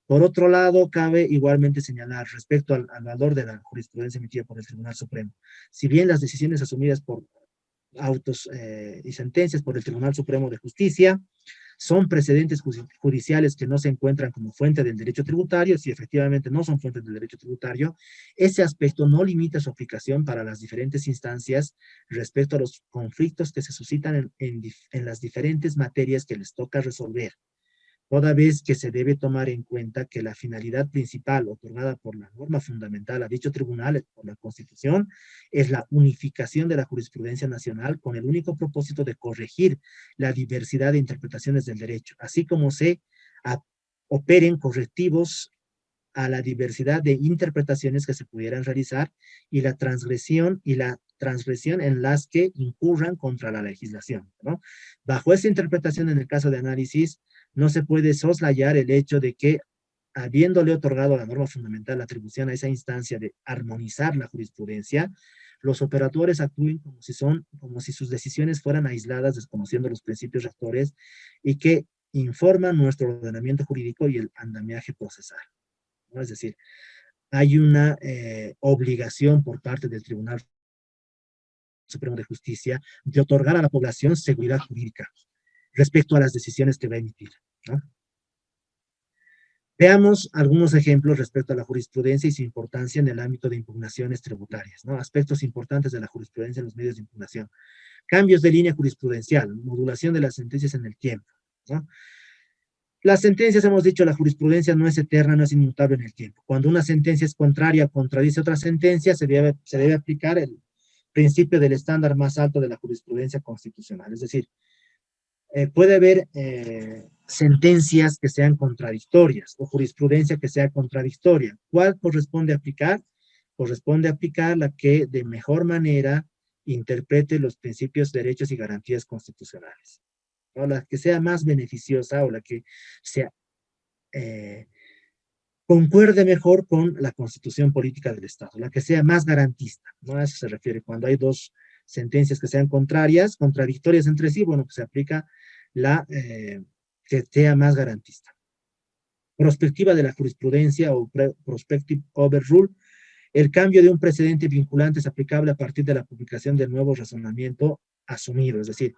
Por otro lado, cabe igualmente señalar respecto al valor de la jurisprudencia emitida por el Tribunal Supremo. Si bien las decisiones asumidas por autos y sentencias por el Tribunal Supremo de Justicia son precedentes judiciales que no se encuentran como fuente del derecho tributario, si efectivamente no son fuentes del derecho tributario, ese aspecto no limita su aplicación para las diferentes instancias respecto a los conflictos que se suscitan en las diferentes materias que les toca resolver, toda vez que se debe tomar en cuenta que la finalidad principal otorgada por la norma fundamental a dicho tribunal, por la Constitución, es la unificación de la jurisprudencia nacional con el único propósito de corregir la diversidad de interpretaciones del derecho, así como se operen correctivos a la diversidad de interpretaciones que se pudieran realizar y la transgresión en las que incurran contra la legislación, ¿no? Bajo esa interpretación, en el caso de análisis, no se puede soslayar el hecho de que, habiéndole otorgado a la norma fundamental la atribución a esa instancia de armonizar la jurisprudencia, los operadores actúen como si sus decisiones fueran aisladas, desconociendo los principios rectores y que informan nuestro ordenamiento jurídico y el andamiaje procesal, ¿no? Es decir, hay una obligación por parte del Tribunal Supremo de Justicia de otorgar a la población seguridad jurídica respecto a las decisiones que va a emitir, ¿no? Veamos algunos ejemplos respecto a la jurisprudencia y su importancia en el ámbito de impugnaciones tributarias, ¿no? Aspectos importantes de la jurisprudencia en los medios de impugnación. Cambios de línea jurisprudencial, modulación de las sentencias en el tiempo, ¿no? Las sentencias, hemos dicho, la jurisprudencia no es eterna, no es inmutable en el tiempo. Cuando una sentencia es contraria o contradice otra sentencia, se debe aplicar el principio del estándar más alto de la jurisprudencia constitucional. Es decir, puede haber sentencias que sean contradictorias o jurisprudencia que sea contradictoria. ¿Cuál corresponde aplicar? Corresponde aplicar la que de mejor manera interprete los principios, derechos y garantías constitucionales, o la que sea más beneficiosa o la que sea concuerde mejor con la constitución política del Estado, la que sea más garantista, ¿no? A eso se refiere. Cuando hay dos sentencias que sean contradictorias entre sí, bueno, pues se aplica la que sea más garantista. Prospectiva de la jurisprudencia o prospective overrule. El cambio de un precedente vinculante es aplicable a partir de la publicación del nuevo razonamiento asumido, es decir,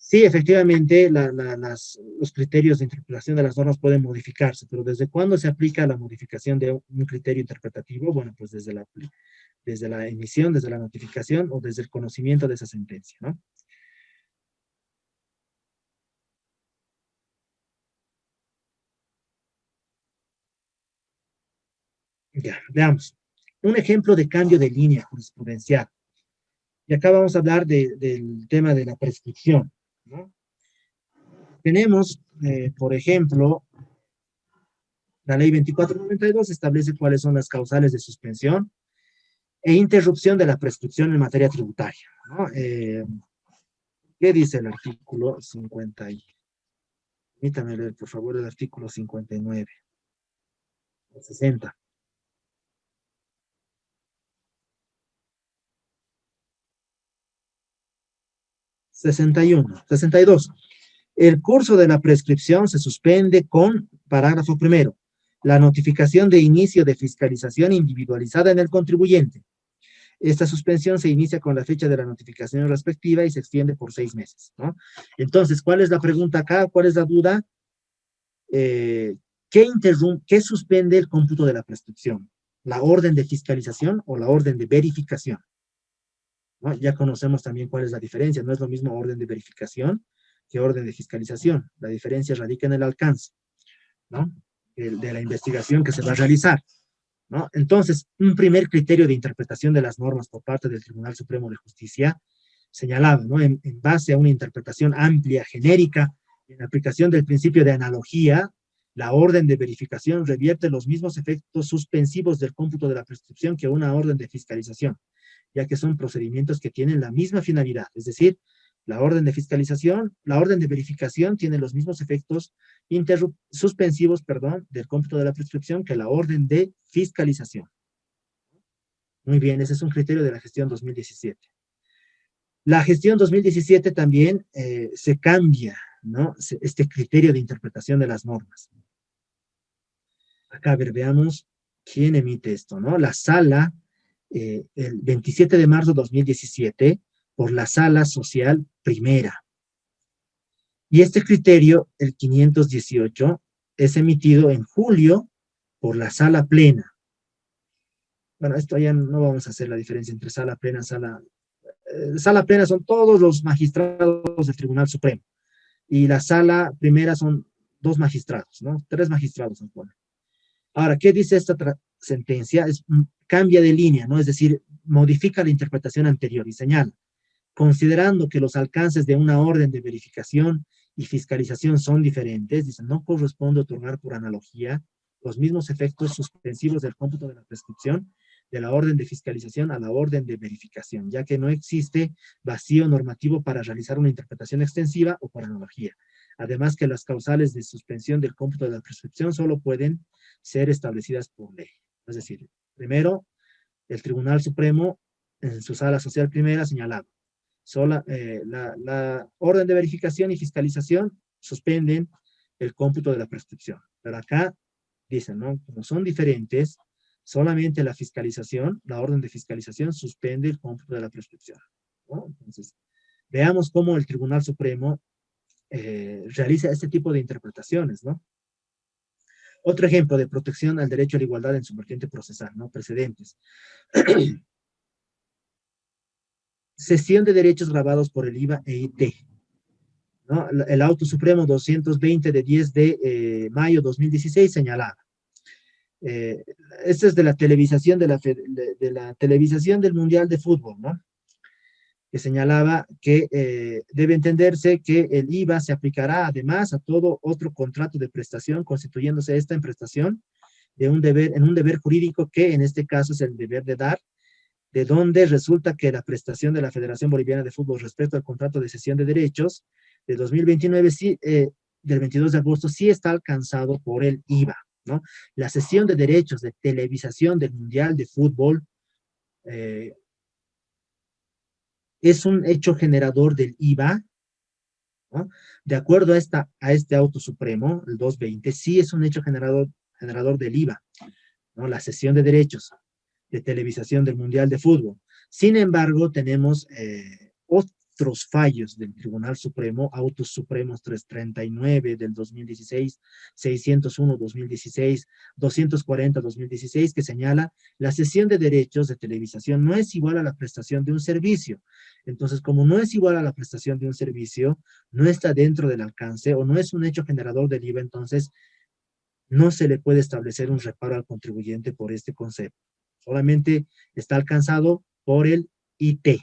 Sí, efectivamente, los criterios de interpretación de las normas pueden modificarse, pero ¿desde cuándo se aplica la modificación de un criterio interpretativo? Bueno, pues desde la emisión, desde la notificación o desde el conocimiento de esa sentencia, ¿no? Ya, veamos. Un ejemplo de cambio de línea jurisprudencial. Y acá vamos a hablar del tema de la prescripción, ¿no? Tenemos, por ejemplo, la ley 2492 establece cuáles son las causales de suspensión e interrupción de la prescripción en materia tributaria, ¿no? ¿Qué dice el artículo 50? Permítame leer, por favor, el artículo 59 o 60. 61, 62. El curso de la prescripción se suspende con, parágrafo primero, la notificación de inicio de fiscalización individualizada en el contribuyente. Esta suspensión se inicia con la fecha de la notificación respectiva y se extiende por 6 meses, ¿no? Entonces, ¿cuál es la pregunta acá? ¿Cuál es la duda? ¿Qué suspende el cómputo de la prescripción? ¿La orden de fiscalización o la orden de verificación? ¿No? Ya conocemos también cuál es la diferencia. No es lo mismo orden de verificación que orden de fiscalización. La diferencia radica en el alcance, ¿no? De la investigación que se va a realizar, ¿no? Entonces, un primer criterio de interpretación de las normas por parte del Tribunal Supremo de Justicia señalado, ¿no? En base a una interpretación amplia, genérica, en aplicación del principio de analogía, la orden de verificación revierte los mismos efectos suspensivos del cómputo de la prescripción que una orden de fiscalización, ya que son procedimientos que tienen la misma finalidad, es decir, la orden de fiscalización, la orden de verificación tiene los mismos efectos suspensivos, perdón, del cómputo de la prescripción que la orden de fiscalización. Muy bien, ese es un criterio de la gestión 2017. La gestión 2017 también se cambia, ¿no? Este criterio de interpretación de las normas. Acá, a ver, veamos quién emite esto, ¿no? La sala, el 27 de marzo de 2017, por la sala social primera. Y este criterio, el 518, es emitido en julio por la sala plena. Bueno, esto ya no vamos a hacer la diferencia entre sala plena, sala plena son todos los magistrados del Tribunal Supremo. Y la sala primera son 2 magistrados, ¿no? 3 magistrados se pone. Ahora, ¿qué dice esta sentencia? Cambia de línea, ¿no? Es decir, modifica la interpretación anterior y señala, considerando que los alcances de una orden de verificación y fiscalización son diferentes, dice, no corresponde otorgar por analogía los mismos efectos suspensivos del cómputo de la prescripción de la orden de fiscalización a la orden de verificación, ya que no existe vacío normativo para realizar una interpretación extensiva o por analogía. Además que las causales de suspensión del cómputo de la prescripción solo pueden ser establecidas por ley. Es decir, primero, el Tribunal Supremo, en su sala social primera, señalaba, la orden de verificación y fiscalización suspenden el cómputo de la prescripción. Pero acá dicen, ¿no? Como son diferentes, solamente la fiscalización, la orden de fiscalización suspende el cómputo de la prescripción, ¿no? Entonces, veamos cómo el Tribunal Supremo realiza este tipo de interpretaciones, ¿no? Otro ejemplo de protección al derecho a la igualdad en su vertiente procesal, ¿no? Precedentes. Cesión de derechos grabados por el IVA e IT, ¿no? El auto supremo 220 de 10 de mayo 2016 señalaba. Este es de la televisación de la televisación del Mundial de Fútbol, ¿no? Que señalaba que debe entenderse que el IVA se aplicará además a todo otro contrato de prestación, constituyéndose esta en prestación de en un deber jurídico que en este caso es el deber de dar, de donde resulta que la prestación de la Federación Boliviana de Fútbol respecto al contrato de cesión de derechos de 2029, sí, del 22 de agosto, sí está alcanzado por el IVA, ¿no? La cesión de derechos de televisación del Mundial de Fútbol es un hecho generador del IVA, ¿no? De acuerdo a este auto supremo, el 220, sí es un hecho generador del IVA, ¿no? La cesión de derechos de televisación del Mundial de Fútbol. Sin embargo, tenemos otros fallos del Tribunal Supremo, autos supremos 339 del 2016, 601 2016, 240 2016, que señala la cesión de derechos de televisación no es igual a la prestación de un servicio. Entonces, como no es igual a la prestación de un servicio, no está dentro del alcance o no es un hecho generador del IVA, entonces no se le puede establecer un reparo al contribuyente por este concepto. Solamente está alcanzado por el IT,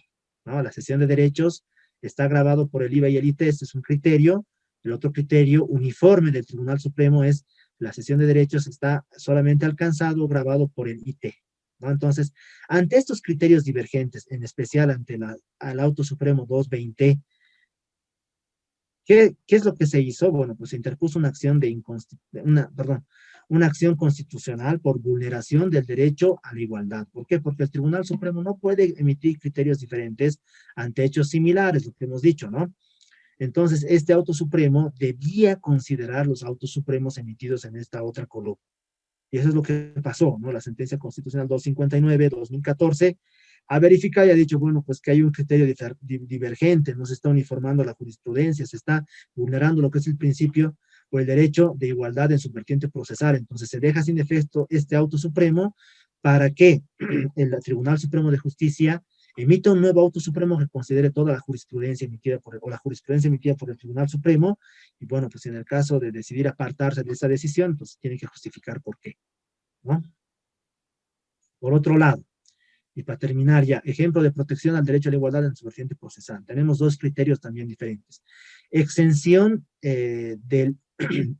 ¿no? La cesión de derechos está grabado por el IVA y el IT, este es un criterio. El otro criterio uniforme del Tribunal Supremo es la cesión de derechos está solamente alcanzado o grabado por el IT, ¿no? Entonces, ante estos criterios divergentes, en especial ante al Auto Supremo 220, ¿qué es lo que se hizo? Bueno, pues se interpuso una acción una acción constitucional por vulneración del derecho a la igualdad. ¿Por qué? Porque el Tribunal Supremo no puede emitir criterios diferentes ante hechos similares, lo que hemos dicho, ¿no? Entonces, este auto supremo debía considerar los autos supremos emitidos en esta otra columna. Y eso es lo que pasó, ¿no? La sentencia constitucional 259-2014 ha verificado y ha dicho, bueno, pues que hay un criterio divergente, no se está uniformando la jurisprudencia, se está vulnerando lo que es el principio o el derecho de igualdad en su vertiente procesal. Entonces se deja sin efecto este auto supremo para que el Tribunal Supremo de Justicia emita un nuevo auto supremo que considere toda la jurisprudencia emitida la jurisprudencia emitida por el Tribunal Supremo, y bueno, pues en el caso de decidir apartarse de esa decisión, pues tiene que justificar por qué, ¿no? Por otro lado, y para terminar ya, ejemplo de protección al derecho a la igualdad en su vertiente procesal. Tenemos dos criterios también diferentes. Exención del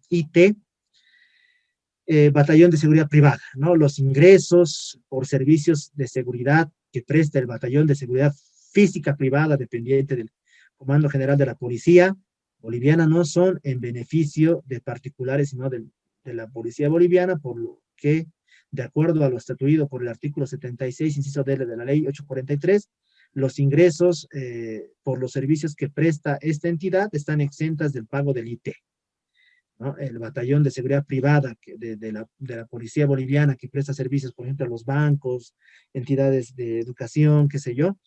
IT, batallón de seguridad privada, ¿no? Los ingresos por servicios de seguridad que presta el batallón de seguridad física privada dependiente del Comando General de la Policía Boliviana no son en beneficio de particulares, sino de la Policía Boliviana, por lo que, de acuerdo a lo estatuido por el artículo 76, inciso D de la ley 843, los ingresos por los servicios que presta esta entidad están exentas del pago del IT, ¿no? El batallón de seguridad privada de la Policía Boliviana que presta servicios, por ejemplo, a los bancos, entidades de educación, qué sé yo,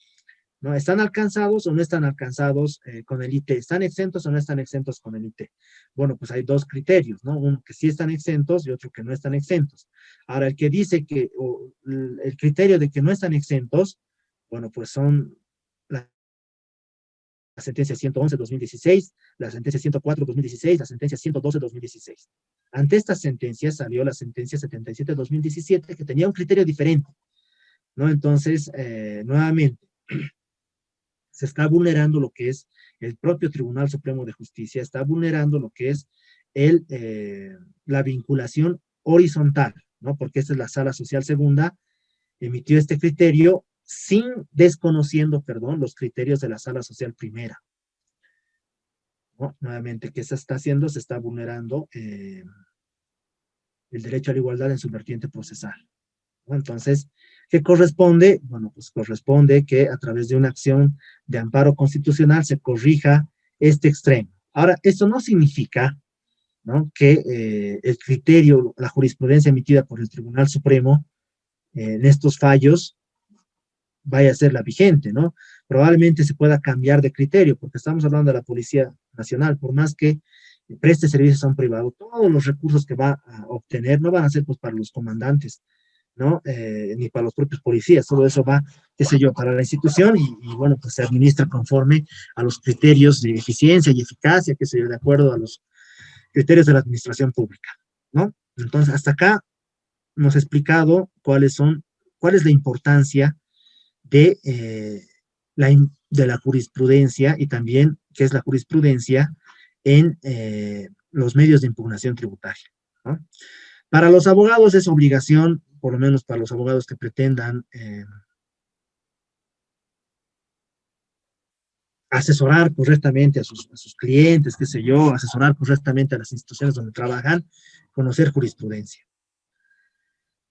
¿no? ¿Están alcanzados o no están alcanzados con el IT? ¿Están exentos o no están exentos con el IT? Bueno, pues hay dos criterios, ¿no? Uno que sí están exentos y otro que no están exentos. Ahora, el que dice que, el criterio de que no están exentos, bueno, pues son la sentencia 111-2016, la sentencia 104-2016, la sentencia 112-2016. Ante estas sentencias salió la sentencia 77-2017 que tenía un criterio diferente, ¿no? Entonces, nuevamente, se está vulnerando lo que es el propio Tribunal Supremo de Justicia, está vulnerando lo que es la vinculación horizontal, ¿no? Porque esta es la Sala Social Segunda, emitió este criterio desconociendo, perdón, los criterios de la Sala Social Primera, ¿no? Nuevamente, ¿qué se está haciendo? Se está vulnerando el derecho a la igualdad en su vertiente procesal, ¿no? Entonces, ¿qué corresponde? Bueno, pues corresponde que a través de una acción de amparo constitucional se corrija este extremo. Ahora, esto no significa, ¿no?, que el criterio, la jurisprudencia emitida por el Tribunal Supremo en estos fallos vaya a ser la vigente, ¿no? Probablemente se pueda cambiar de criterio, porque estamos hablando de la Policía Nacional, por más que preste servicios a un privado, todos los recursos que va a obtener no van a ser pues para los comandantes, ¿no? Ni para los propios policías, todo eso va, qué sé yo, para la institución y bueno, pues se administra conforme a los criterios de eficiencia y eficacia, qué sé yo, de acuerdo a los criterios de la administración pública, ¿no? Entonces, hasta acá nos ha explicado cuál es la importancia de la jurisprudencia y también qué es la jurisprudencia en los medios de impugnación tributaria, ¿no? Para los abogados es obligación, por lo menos para los abogados que pretendan asesorar correctamente a sus clientes, qué sé yo, asesorar correctamente a las instituciones donde trabajan, conocer jurisprudencia.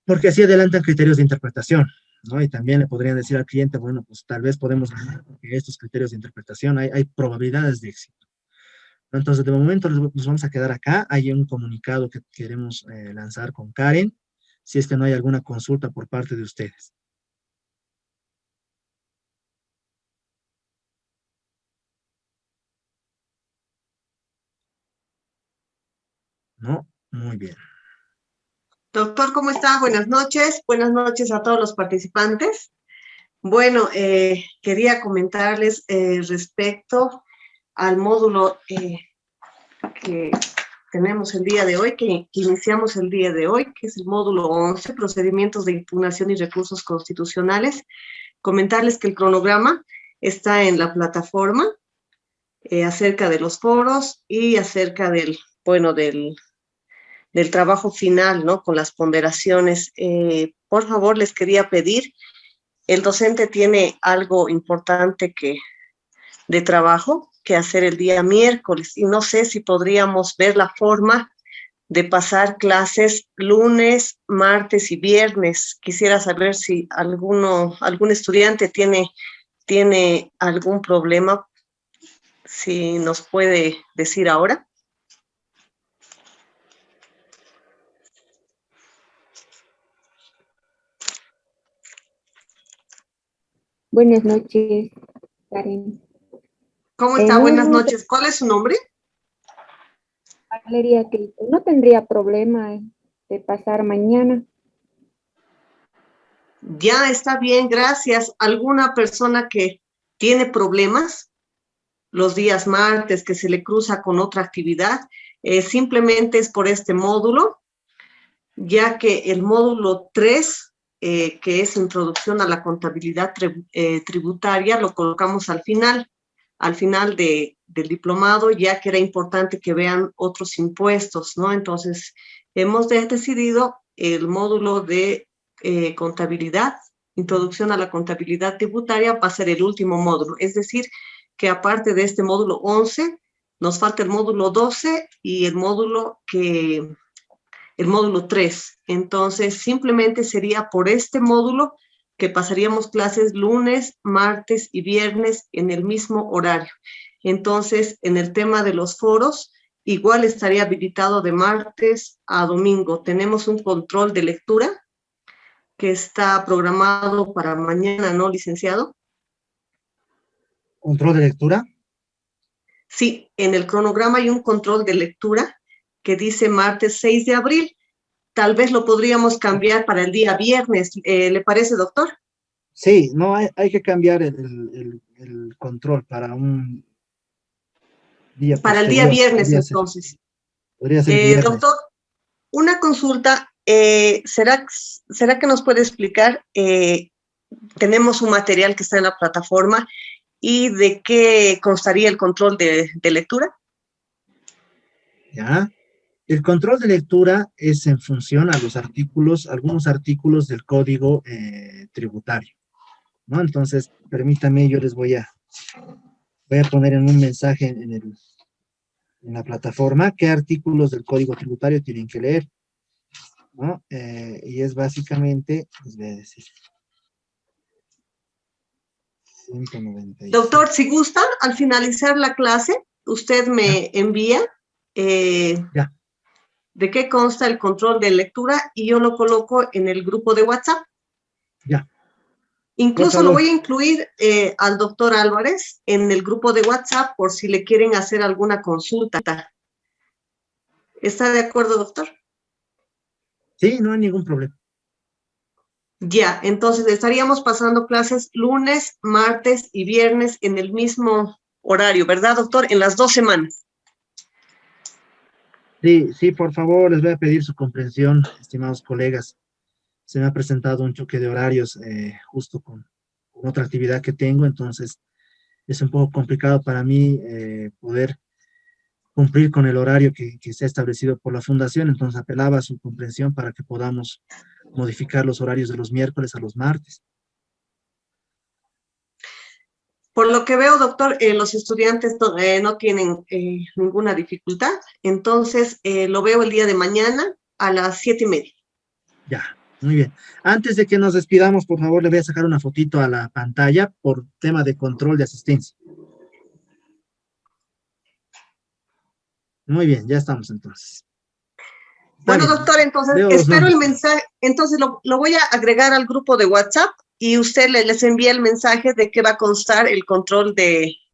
Porque así adelantan criterios de interpretación, ¿no? Y también le podrían decir al cliente, bueno, pues tal vez podemos ganar porque estos criterios de interpretación hay probabilidades de éxito. Entonces, de momento nos vamos a quedar acá. Hay un comunicado que queremos lanzar con Karen, si es que no hay alguna consulta por parte de ustedes. ¿no? Muy bien. Doctor, ¿cómo está? Buenas noches. Buenas noches a todos los participantes. Bueno, quería comentarles respecto al módulo que tenemos el día de hoy, que iniciamos el día de hoy, que es el módulo 11, procedimientos de impugnación y recursos constitucionales. Comentarles que el cronograma está en la plataforma acerca de los foros y acerca del, bueno, del trabajo final, ¿no? Con las ponderaciones. Por favor, les quería pedir, el docente tiene algo importante de trabajo que hacer el día miércoles, y no sé si podríamos ver la forma de pasar clases lunes, martes y viernes. Quisiera saber si algún estudiante tiene algún problema, si nos puede decir ahora. Buenas noches, Karen. ¿Cómo está? Buenas No, noches. ¿Cuál es su nombre? Valeria Cristo. No tendría problema de pasar mañana. Ya está bien, gracias. ¿Alguna persona que tiene problemas los días martes, que se le cruza con otra actividad? Simplemente es por este módulo, ya que el módulo 3, que es Introducción a la Contabilidad Tributaria, lo colocamos al final del diplomado, ya que era importante que vean otros impuestos, ¿no? Entonces, hemos decidido el módulo de contabilidad, Introducción a la Contabilidad Tributaria, va a ser el último módulo. Es decir, que aparte de este módulo 11, nos falta el módulo 12 y el módulo 3. Entonces, simplemente sería por este módulo que pasaríamos clases lunes, martes y viernes en el mismo horario. Entonces, en el tema de los foros, igual estaría habilitado de martes a domingo. Tenemos un control de lectura que está programado para mañana, ¿no, licenciado? ¿Control de lectura? Sí, en el cronograma hay un control de lectura que dice martes 6 de abril. Tal vez lo podríamos cambiar para el día viernes. ¿Le parece, doctor? Sí, no, hay que cambiar el control para un día posterior. Para el día viernes, entonces. Podría ser viernes. Doctor, una consulta. ¿Será que nos puede explicar? Tenemos un material que está en la plataforma, ¿y de qué constaría el control de lectura? Ya. El control de lectura es en función a los artículos, algunos artículos del Código Tributario, ¿no? Entonces, permítame, yo les voy a poner en un mensaje en la plataforma qué artículos del Código Tributario tienen que leer, ¿no? Y es básicamente, les voy a decir, 196. Doctor, si gusta, al finalizar la clase, usted me envía de qué consta el control de lectura y yo lo coloco en el grupo de WhatsApp. Ya. Incluso lo voy a incluir al doctor Álvarez en el grupo de WhatsApp por si le quieren hacer alguna consulta. ¿Está de acuerdo, doctor? Sí, no hay ningún problema. Ya, entonces estaríamos pasando clases lunes, martes y viernes en el mismo horario, ¿verdad, doctor? En las 2 semanas. Sí, por favor, les voy a pedir su comprensión, estimados colegas. Se me ha presentado un choque de horarios justo con otra actividad que tengo, entonces es un poco complicado para mí poder cumplir con el horario que se ha establecido por la fundación, entonces apelaba a su comprensión para que podamos modificar los horarios de los miércoles a los martes. Por lo que veo, doctor, los estudiantes no tienen ninguna dificultad, entonces lo veo el día de mañana a las 7:30. Ya, muy bien. Antes de que nos despidamos, por favor, le voy a sacar una fotito a la pantalla por tema de control de asistencia. Muy bien, ya estamos entonces. Bueno, doctor, entonces espero el mensaje, entonces lo voy a agregar al grupo de WhatsApp y usted les envía el mensaje de que va a constar el control de